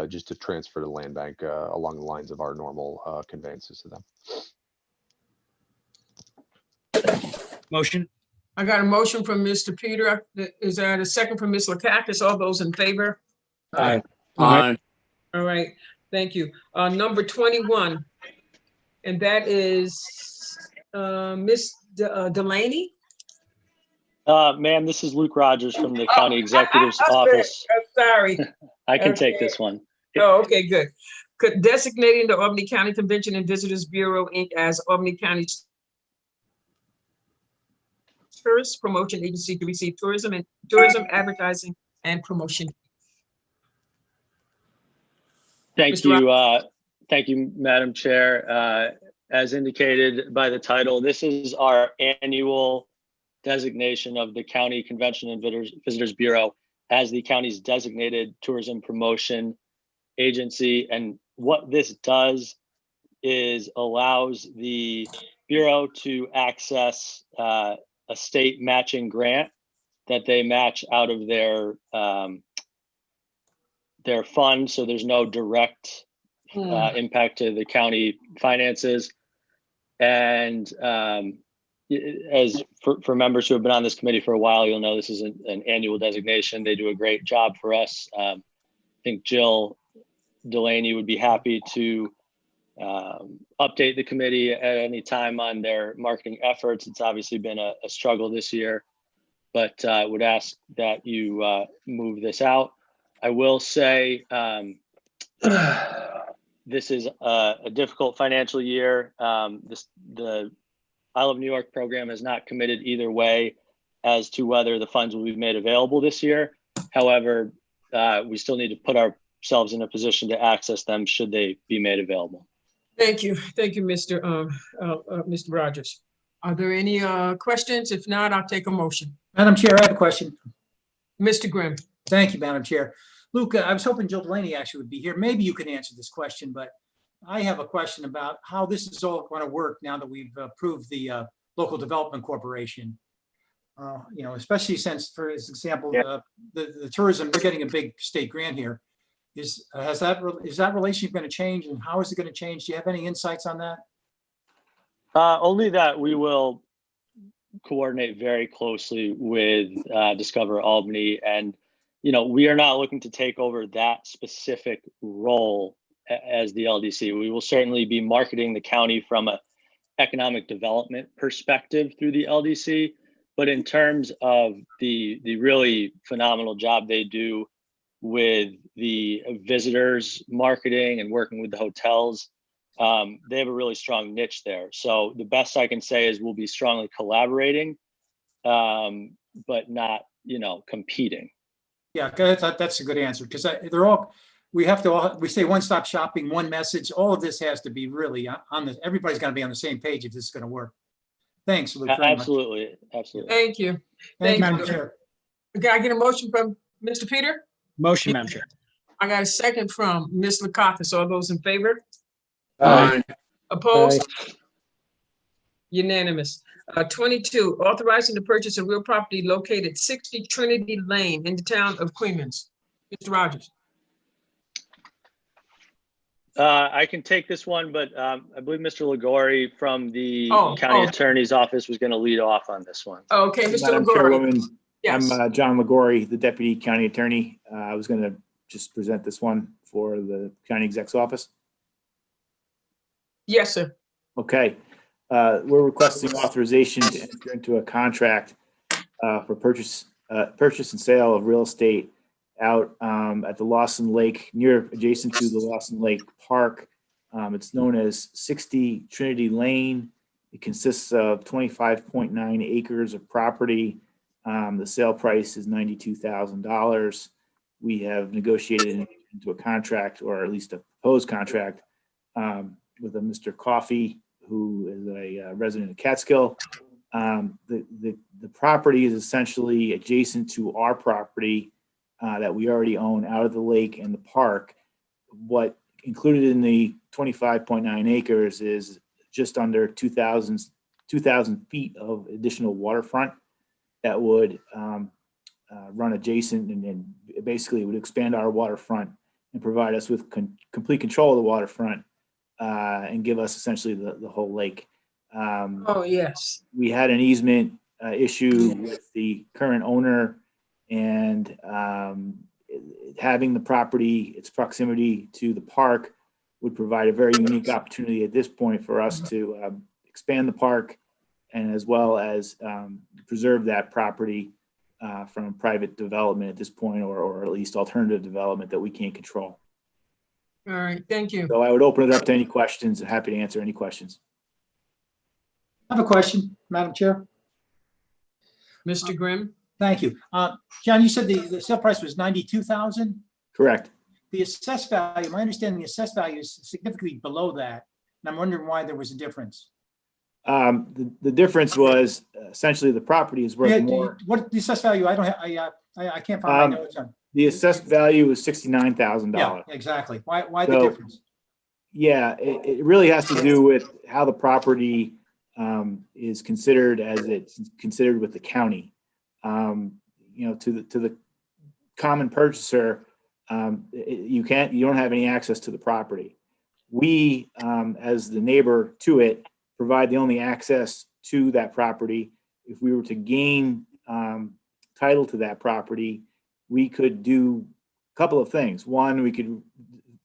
just to transfer to the land bank along the lines of our normal conveyances to them. Motion. I got a motion from Mr. Peter. Is that a second from Ms. Lakakis? All those in favor? Aye. All right, thank you. Number 21, and that is Ms. Delaney. Ma'am, this is Luke Rogers from the County Executive's Office. I'm sorry. I can take Okay. this one. Oh, okay, good. Designating the Albany County Convention and Visitors Bureau, Inc. as Albany County's tourist promotion agency to receive tourism advertising and promotion. Thank Mr. you, Madam Chair. As indicated by the title, this is our annual designation of the County Convention and Visitors Bureau as the county's designated tourism promotion agency. And what this does is allows the Bureau to access a state matching grant that they match out of their fund. So there's no direct impact to the county finances. And as for members who have been on this committee for a while, you'll know this is an annual designation. They do a great job for us. I think Jill Delaney would be happy to update the committee at any time on their marketing efforts. It's obviously been a struggle this year, but I would ask that you move this out. I will say this is a difficult financial year. The Isle of New York program has not committed either way as to whether the funds will be made available this year. However, we still need to put ourselves in a position to access them should they be made available. Thank you, Mr. Rogers. Are there any questions? If not, I'll take a motion. Madam Chair, I have a question. Mr. Grimm. Thank you, Madam Chair. Luca, I was hoping Jill Delaney actually would be here. Maybe you can answer this question, but I have a question about how this is all going to work now that we've approved the Local Development Corporation. Especially since, for example, the tourism, they're getting a big state grant here. Is that relationship going to change, and how is it going to change? Do you have any insights on that? Only that we will coordinate very closely with Discover Albany, and we are not looking to take over that specific role as the LDC. We will certainly be marketing the county from an economic development perspective through the LDC, but in terms of the really phenomenal job they do with the visitors marketing and working with the hotels, they have a really strong niche there. So the best I can say is we'll be strongly collaborating, but not, competing. Yeah, that's a good answer, because we say one-stop shopping, one message. All of this has to be really everybody's got to be on the same page if this is going to work. Thanks, Luke. Absolutely. Thank you. Thank you, Madam Chair. Can I get a motion from Mr. Peter? Motion, Madam Chair. I got a second from Ms. Lakakis. All those in favor? Aye. Opposed? Unanimous. 22, authorizing the purchase of real property located 60 Trinity Lane in the town of Queens. Mr. Rogers. I can take this one, but I believe Mr. Ligori from the county Oh. attorney's office was going to lead off on this one. Okay, Mr. Madam Ligori. Chairwoman, Yes. I'm John Ligori, the Deputy County Attorney. I was going to just present this one for the County Exec's office. Yes, sir. Okay. We're requesting authorization to enter into a contract for purchase and sale of real estate out at the Lawson Lake, adjacent to the Lawson Lake Park. It's known as 60 Trinity Lane. It consists of 25.9 acres of property. The sale price is $92,000. We have negotiated into a contract, or at least a proposed contract, with a Mr. Coffey, who is a resident of Catskill. The property is essentially adjacent to our property that we already own out of the lake and the park. What included in the 25.9 acres is just under 2,000 feet of additional waterfront that would run adjacent and basically would expand our waterfront and provide us with complete control of the waterfront and give us essentially the whole lake. Oh, yes. We had an easement issue with the current owner, and having the property, its proximity to the park would provide a very unique opportunity at this point for us to expand the park and as well as preserve that property from private development at this point, or at least alternative development that we can't control. All right, thank you. So I would open it up to any questions. Happy to answer any questions. I have a question, Madam Chair. Mr. Grimm? Thank you. John, you said the sale price was 92,000? Correct. The assessed value, my understanding, the assessed value is significantly below that. And I'm wondering why there was a difference. The difference was essentially the property is worth more. What the assessed value? I don't have, I can't find my notes on. The assessed value is $69,000. Yeah, exactly. Why the So, difference? Yeah, it really has to do with how the property is considered as it's considered with the county. You know, to the common purchaser, you don't have any access to the property. We, as the neighbor to it, provide the only access to that property. If we were to gain title to that property, we could do a couple of things. One, we could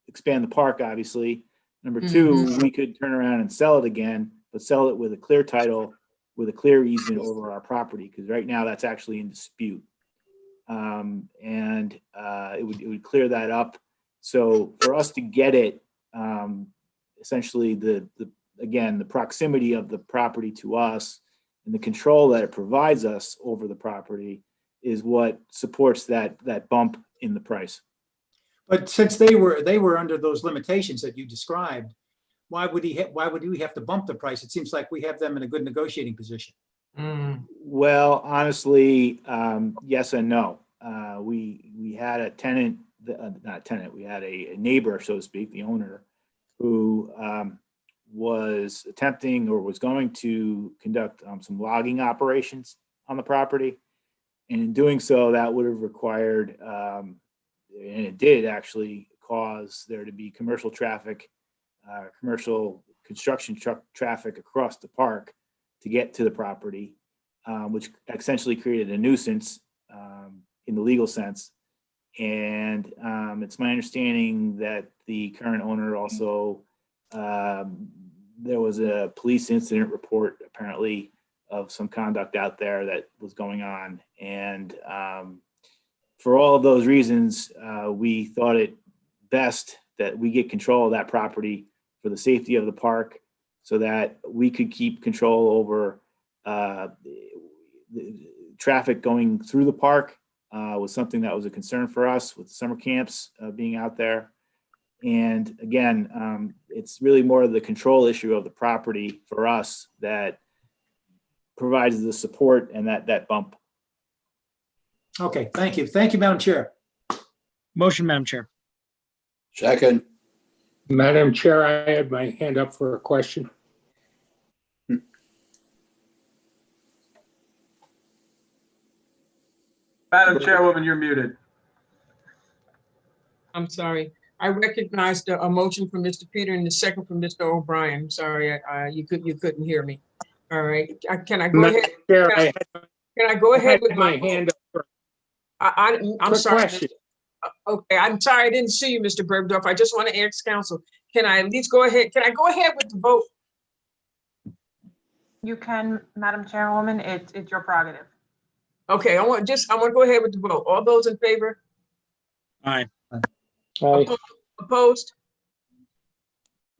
expand the park, obviously. Number two, we could turn around and sell it again, but sell it with a clear title, with a clear easement over our property, because right now that's actually in dispute. It would clear that up. So for us to get it, essentially again, the proximity of the property to us and the control that it provides us over the property is what supports that bump in the price. But since they were under those limitations that you described, why would we have to bump the price? It seems like we have them in a good negotiating position. Well, honestly, yes and no. We had a tenant, not a tenant, we had a neighbor, so to speak, the owner, who was attempting or was going to conduct some logging operations on the property. And in doing so, that would have required, and it did actually cause there to be commercial traffic, commercial construction truck traffic across the park to get to the property, which essentially created a nuisance in the legal sense. And it's my understanding that the current owner also, there was a police incident report apparently of some conduct out there that was going on. And for all of those reasons, we thought it best that we get control of that property for the safety of the park so that we could keep control over the traffic going through the park. Was something that was a concern for us with summer camps being out there. And again, it's really more of the control issue of the property for us that provides the support and that bump. Okay, thank you. Thank you, Madam Chair. Motion, Madam Chair. Second. Madam Chair, I had my hand up for a question. Madam Chairwoman, you're muted. I'm sorry. I recognized a motion from Mr. Peter and the second from Mr. O'Brien. I'm sorry, you couldn't hear me. All right, can I go Madam ahead? Chair, Can I go ahead with my hand up for I'm quick sorry. question. Okay, I'm sorry, I didn't see you, Mr. Bergdorf. I just want to ask counsel. Can I at least go ahead? Can I go ahead with the vote? You can, Madam Chairwoman, it's your prerogative. Okay, I want to go ahead with the vote. All those in favor? Aye. Aye. Opposed?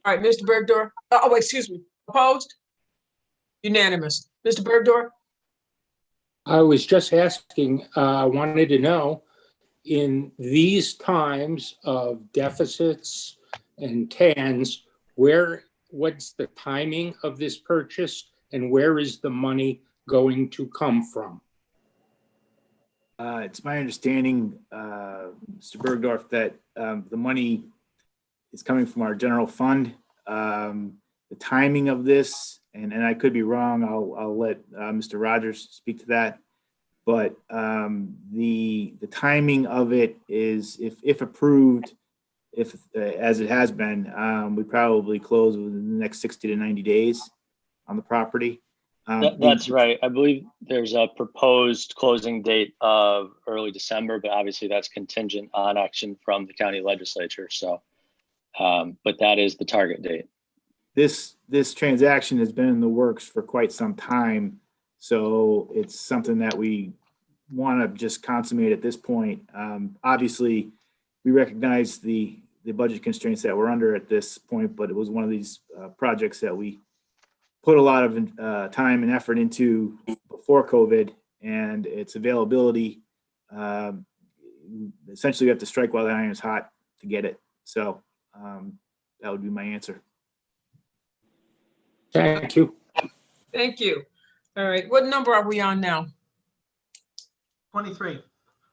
All right, Mr. Bergdorf. Oh, excuse me. Opposed? Unanimous. Mr. Bergdorf? I was just asking, I wanted to know, in these times of deficits and TANs, what's the timing of this purchase and where is the money going to come from? It's my understanding, Mr. Bergdorf, that the money It's coming from our general fund. The timing of this, and I could be wrong, I'll let Mr. Rogers speak to that. But the timing of it is, if approved, as it has been, we probably close within the next 60 to 90 days on the property. That's right. I believe there's a proposed closing date of early December, but obviously that's contingent on action from the county legislature. So, but that is the target date. This transaction has been in the works for quite some time, so it's something that we want to just consummate at this point. Obviously, we recognize the budget constraints that we're under at this point, but it was one of these projects that we put a lot of time and effort into before COVID, and its availability. Essentially, we have to strike while the iron is hot to get it. So that would be my answer. Thank you. Thank you. All right, what number are we on now? 23.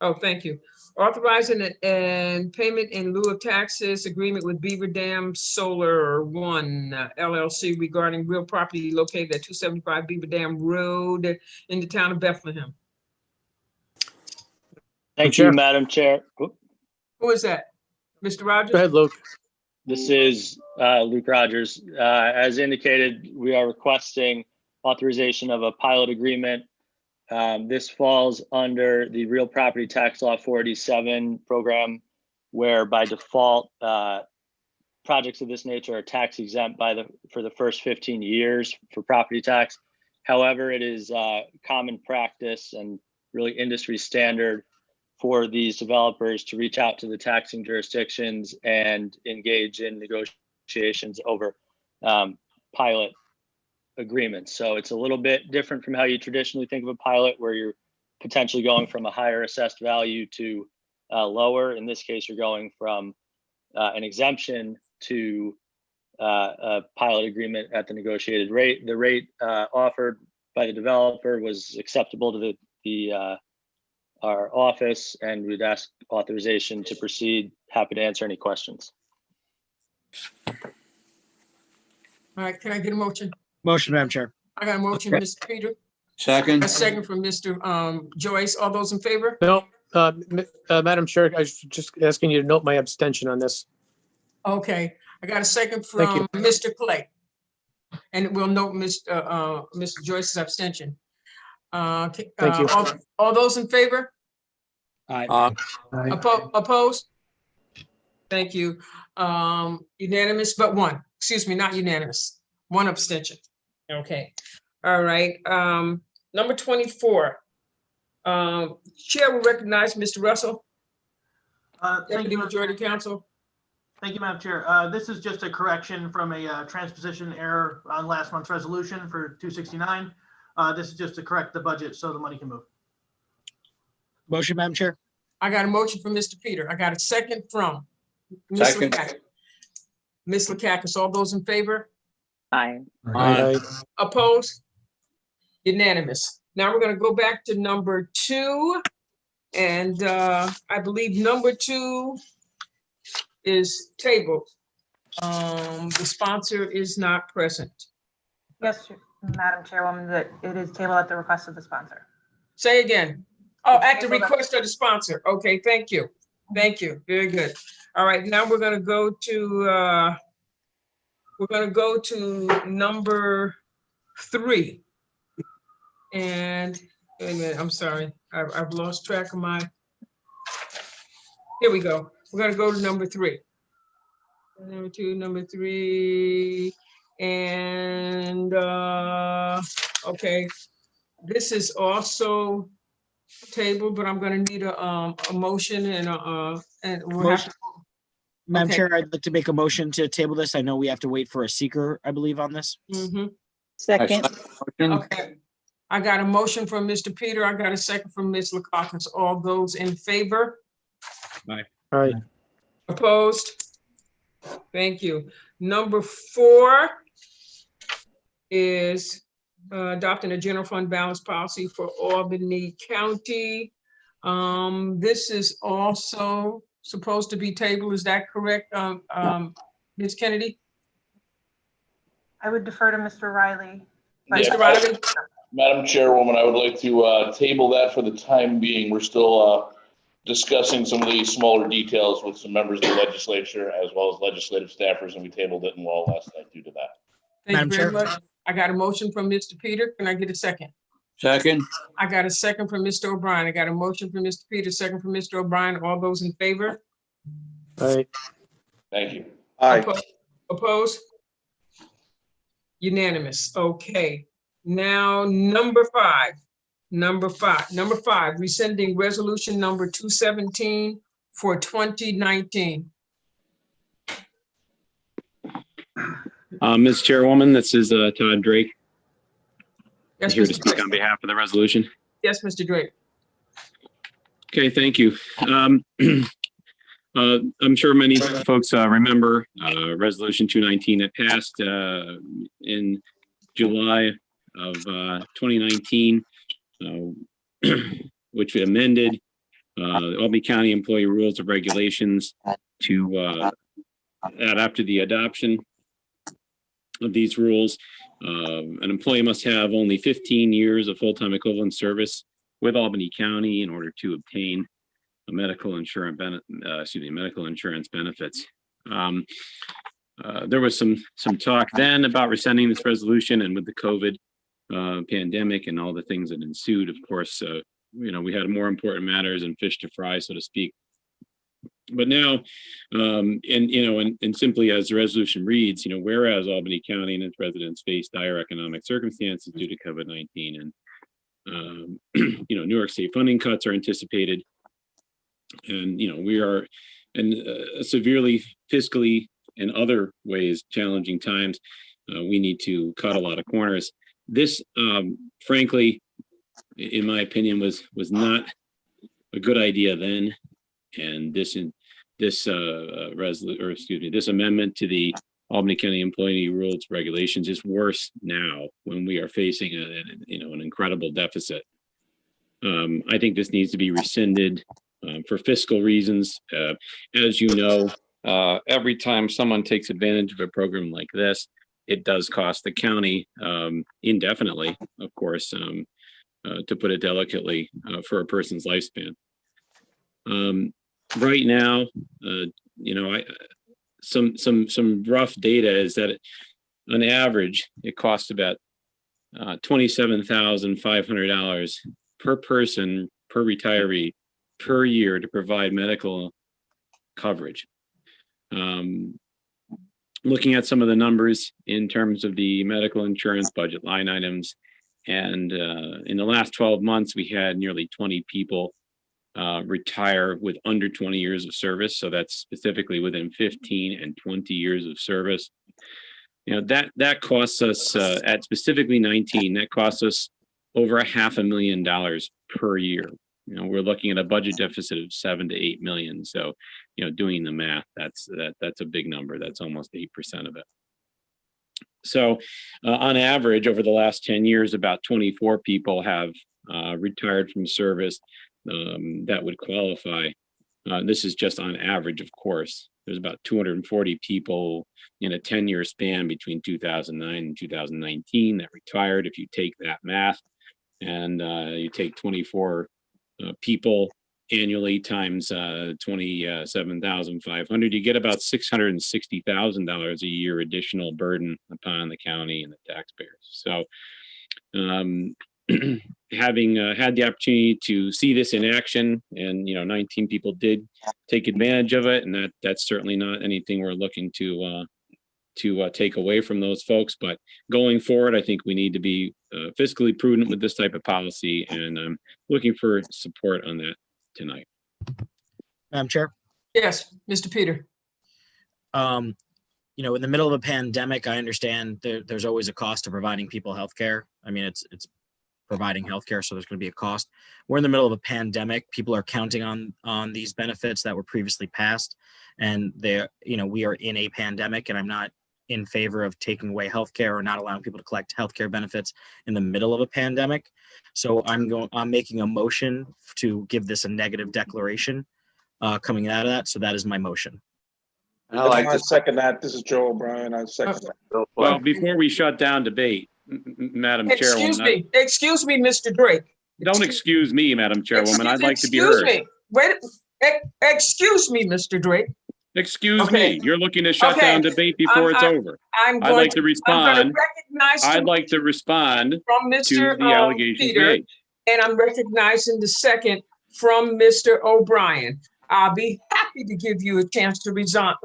Oh, thank you. Authorizing and payment in lieu of taxes agreement with Beaver Dam Solar One LLC regarding real property located at 275 Beaver Dam Road in the town of Bethlehem. Thank you, Madam Chair. Who is that? Mr. Rogers? Go ahead, Luke. This is Luke Rogers. As indicated, we are requesting authorization of a pilot agreement. This falls under the Real Property Tax Law 487 program, where by default, projects of this nature are tax exempt for the first 15 years for property tax. However, it is common practice and really industry standard for these developers to reach out to the taxing jurisdictions and engage in negotiations over pilot agreements. So it's a little bit different from how you traditionally think of a pilot, where you're potentially going from a higher assessed value to lower. In this case, you're going from an exemption to a pilot agreement at the negotiated rate. The rate offered by the developer was acceptable to our office, and we'd ask authorization to proceed. Happy to answer any questions. All right, can I get a motion? Motion, Madam Chair. I got a motion, Mr. Peter. Second. A second from Mr. Joyce. All those in favor? No, Madam Chair, I was just asking you to note my abstention on this. Okay, I got a second Thank you. from Mr. Clay. And we'll note Mr. Joyce's abstention. Thank you. All those in favor? Aye. Opposed? Thank you. Unanimous, but one. Excuse me, not unanimous. One abstention. Okay. All right. Number 24. Chair will recognize Mr. Russell, Thank Deputy you, Majority Counsel. Thank you, Madam Chair. This is just a correction from a transposition error on last month's resolution for 269. This is just to correct the budget so the money can move. Motion, Madam Chair. I got a motion from Mr. Peter. I got a second from Ms. Second. Lukacs. Ms. Lukacs, all those in favor? Aye. Aye. Opposed? Unanimous. Now we're going to go back to number 2. And I believe number 2 is tabled. The sponsor is not present. Yes, Madam Chairwoman, that it is tabled at the request of the sponsor. Say again. Oh, at the request of the sponsor. Okay, thank you. Thank you. Very good. All right, now we're going to go to number 3. And wait a minute, I'm sorry. I've lost track of my. Here we go. We're going to go to number 3. Number 2, number 3. And okay, this is also tabled, but I'm going to need a motion and we'll have to. Madam Okay. Chair, I'd like to make a motion to table this. I know we have to wait for a seeker, I believe, on this. Second. Okay. I got a motion from Mr. Peter. I got a second from Ms. Lukacs. All those in favor? Aye. Opposed? Thank you. Number 4 is adopting a general fund balance policy for Albany County. This is also supposed to be tabled. Is that correct, Ms. Kennedy? I would defer to Mr. Riley. but- Mr. Riley? Madam Chairwoman, I would like to table that for the time being. We're still discussing some of the smaller details with some members of the legislature as well as legislative staffers, and we tabled it in law last night due to that. Thank you Madam very Chair. much. I got a motion from Mr. Peter. Can I get a second? Second. I got a second from Mr. O'Brien. I got a motion from Mr. Peter, second from Mr. O'Brien. All those in favor? Aye. Thank you. Opposed? Unanimous. Okay. Now, number five, rescinding resolution number 217 for 2019. Ms. Chairwoman, this is Todd Drake. Yes, Here to Mr. speak Drake. on behalf of the resolution. Yes, Mr. Drake. Okay, thank you. I'm sure many folks remember Resolution 219 that passed in July of 2019, which amended the Albany County Employee Rules of Regulations to add after the adoption of these rules. An employee must have only 15 years of full-time equivalent service with Albany County in order to obtain a medical insurance benefits. There was some talk then about rescinding this resolution, and with the COVID pandemic and all the things that ensued, of course, we had more important matters and fish to fry, so to speak. But now, and simply as the resolution reads, whereas Albany County and its residents face dire economic circumstances due to COVID-19, and New York State funding cuts are anticipated, and we are in severely fiscally and other ways challenging times. We need to cut a lot of corners. This, frankly, in my opinion, was not a good idea then, and this amendment to the Albany County Employee Rules Regulations is worse now when we are facing an incredible deficit. I think this needs to be rescinded for fiscal reasons. As you know, every time someone takes advantage of a program like this, it does cost the county indefinitely, of course, to put it delicately, for a person's lifespan. Right now, some rough data is that on average, it costs about $27,500 per person, per retiree, per year to provide medical coverage. Looking at some of the numbers in terms of the medical insurance budget line items, and in the last 12 months, we had nearly 20 people retire with under 20 years of service. So that's specifically within 15 and 20 years of service. That costs us at specifically 19, that costs us over $500,000 per year. We're looking at a budget deficit of 7 to 8 million. So, doing the math, that's a big number. That's almost 8% of it. So on average, over the last 10 years, about 24 people have retired from service that would qualify. This is just on average, of course. There's about 240 people in a 10-year span between 2009 and 2019 that retired. If you take that math and you take 24 people annually times 27,500, you get about $660,000 a year additional burden upon the county and the taxpayers. So having had the opportunity to see this in action, and 19 people did take advantage of it, and that's certainly not anything we're looking to take away from those folks. But going forward, I think we need to be fiscally prudent with this type of policy, and I'm looking for support on that tonight. Madam Chair. Yes, Mr. Peter. In the middle of a pandemic, I understand there's always a cost to providing people healthcare. I mean, it's providing healthcare, so there's going to be a cost. We're in the middle of a pandemic. People are counting on these benefits that were previously passed, and we are in a pandemic, and I'm not in favor of taking away healthcare or not allowing people to collect healthcare benefits in the middle of a pandemic. So I'm making a motion to give this a negative declaration coming out of that. So that is my motion. I like to second that. This is Joe O'Brien. I second that. Well, before we shut down debate, Madam Chairwoman, Excuse me, Mr. Drake. don't excuse me, Madam Chairwoman. I'd like to be Excuse heard. me. Excuse me, Mr. Drake. Excuse Okay. me, you're looking to shut Okay. down debate before it's over. I'm I'd going like to I'm going respond. to recognize I'd like to respond from to Mr. the allegations Peter, made. and I'm recognizing the second from Mr. O'Brien. I'll be happy to give you a chance to respond,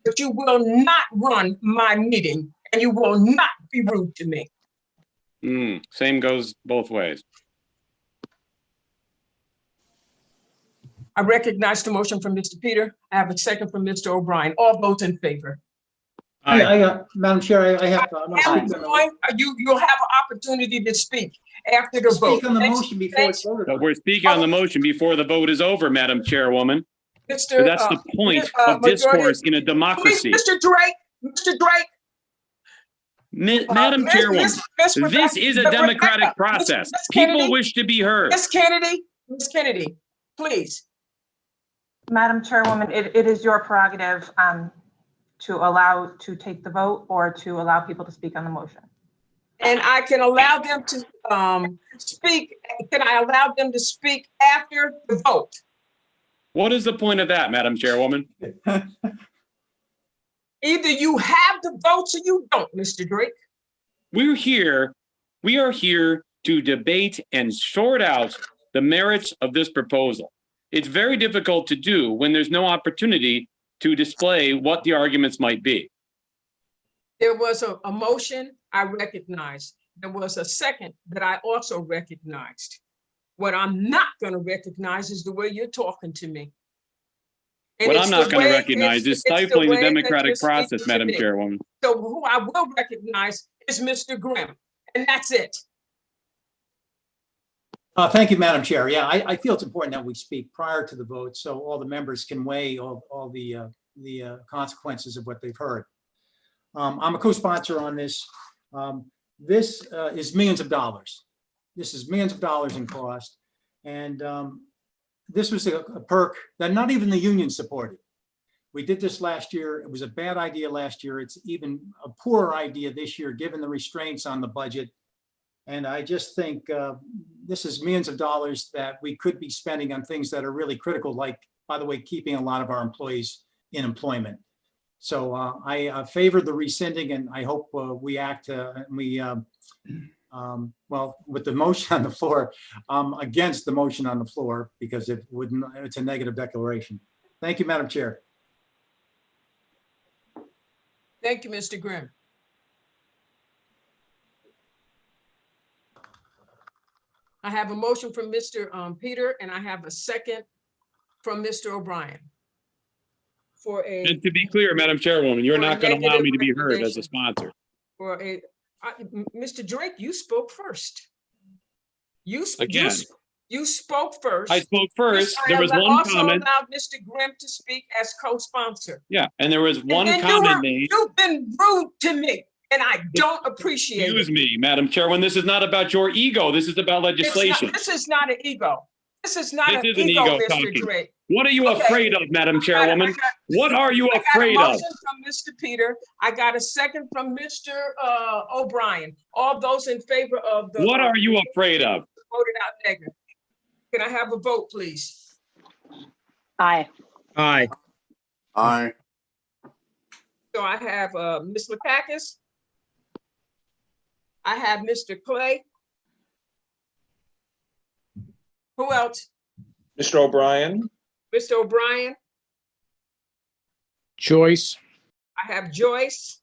but you will not run my meeting, and you will not be rude to me. Same goes both ways. I recognize the motion from Mr. Peter. I have a second from Mr. O'Brien. All votes in favor. Madam Chair, I have. You'll have an opportunity to speak after the vote. Speak on the motion before it's voted But on. we're speaking on the motion before the vote is over, Madam Chairwoman. That's the point of discourse in a democracy. Mr. Drake, Madam Chairwoman, this is a democratic process. People wish to be heard. Miss Kennedy, please. Madam Chairwoman, it is your prerogative to take the vote or to allow people to speak on the motion. And I can allow them to speak. Can I allow them to speak after the vote? What is the point of that, Madam Chairwoman? Either you have the votes or you don't, Mr. Drake. We are here to debate and sort out the merits of this proposal. It's very difficult to do when there's no opportunity to display what the arguments might be. There was a motion I recognized. There was a second that I also recognized. What I'm not going to recognize is the way you're talking to me. And What it's I'm not the going to way- recognize it's is the stifling the way that democratic you're speaking process, to Madam me. Chairwoman. So who I will recognize is Mr. Grimm, and that's it. Thank you, Madam Chair. Yeah, I feel it's important that we speak prior to the vote so all the members can weigh all the consequences of what they've heard. I'm a co-sponsor on this. This is millions of dollars. This is millions of dollars in cost. And this was a perk that not even the union supported. We did this last year. It was a bad idea last year. It's even a poorer idea this year, given the restraints on the budget. And I just think this is millions of dollars that we could be spending on things that are really critical, like, by the way, keeping a lot of our employees in employment. So I favor the rescinding, and I hope we act well, with the motion on the floor, against the motion on the floor, because it's a negative declaration. Thank you, Madam Chair. Thank you, Mr. Grimm. I have a motion from Mr. Peter, and I have a second from Mr. O'Brien. And to be clear, Madam Chairwoman, you're for a not going to allow negative me to be heard as a recommendation. sponsor. Mr. Drake, you spoke first. You spoke first. I spoke first. There was one also comment. allowed Mr. Grimm to speak as co-sponsor. Yeah, and there was one And comment made. You've been rude to me, and I don't appreciate Excuse it. me, Madam Chairwoman, this is not about your ego. This is about legislation. This is not an ego. This is not This an is an ego, ego Mr. talking. Drake. What are you Okay. afraid of, Madam Chairwoman? What are you afraid I got a of? motion from Mr. Peter. I got a second from Mr. O'Brien. All those in favor of the. What are you afraid of? Voted out negative. Can I have a vote, please? Aye. Aye. Aye. So I have Ms. Lukakas. I have Mr. Clay. Who else? Mr. O'Brien. Mr. O'Brien. Joyce. I have Joyce.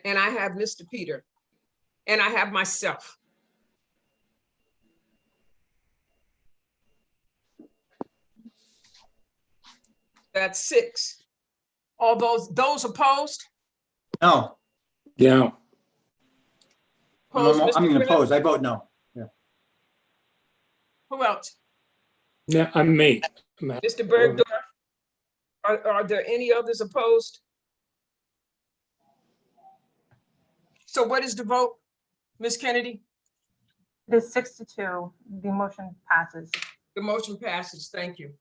And I have Mr. Peter. And I have myself. That's 6. All those opposed? No, Yeah. Opposed, I'm Mr. going to Grimm? oppose. I vote no. Yeah. Who else? Yeah, I'm me. Mr. Bergdorf? Are there any others opposed? So what is the vote, Ms. Kennedy? It is 6-2. The motion passes. The motion passes. Thank you.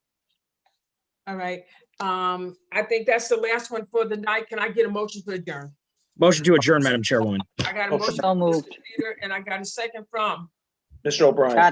All right. I think that's the last one for the night. Can I get a motion to adjourn? Motion to adjourn, Madam Chairwoman. I got a motion So from Mr. moved. Peter, and I got a second from Mr. O'Brien.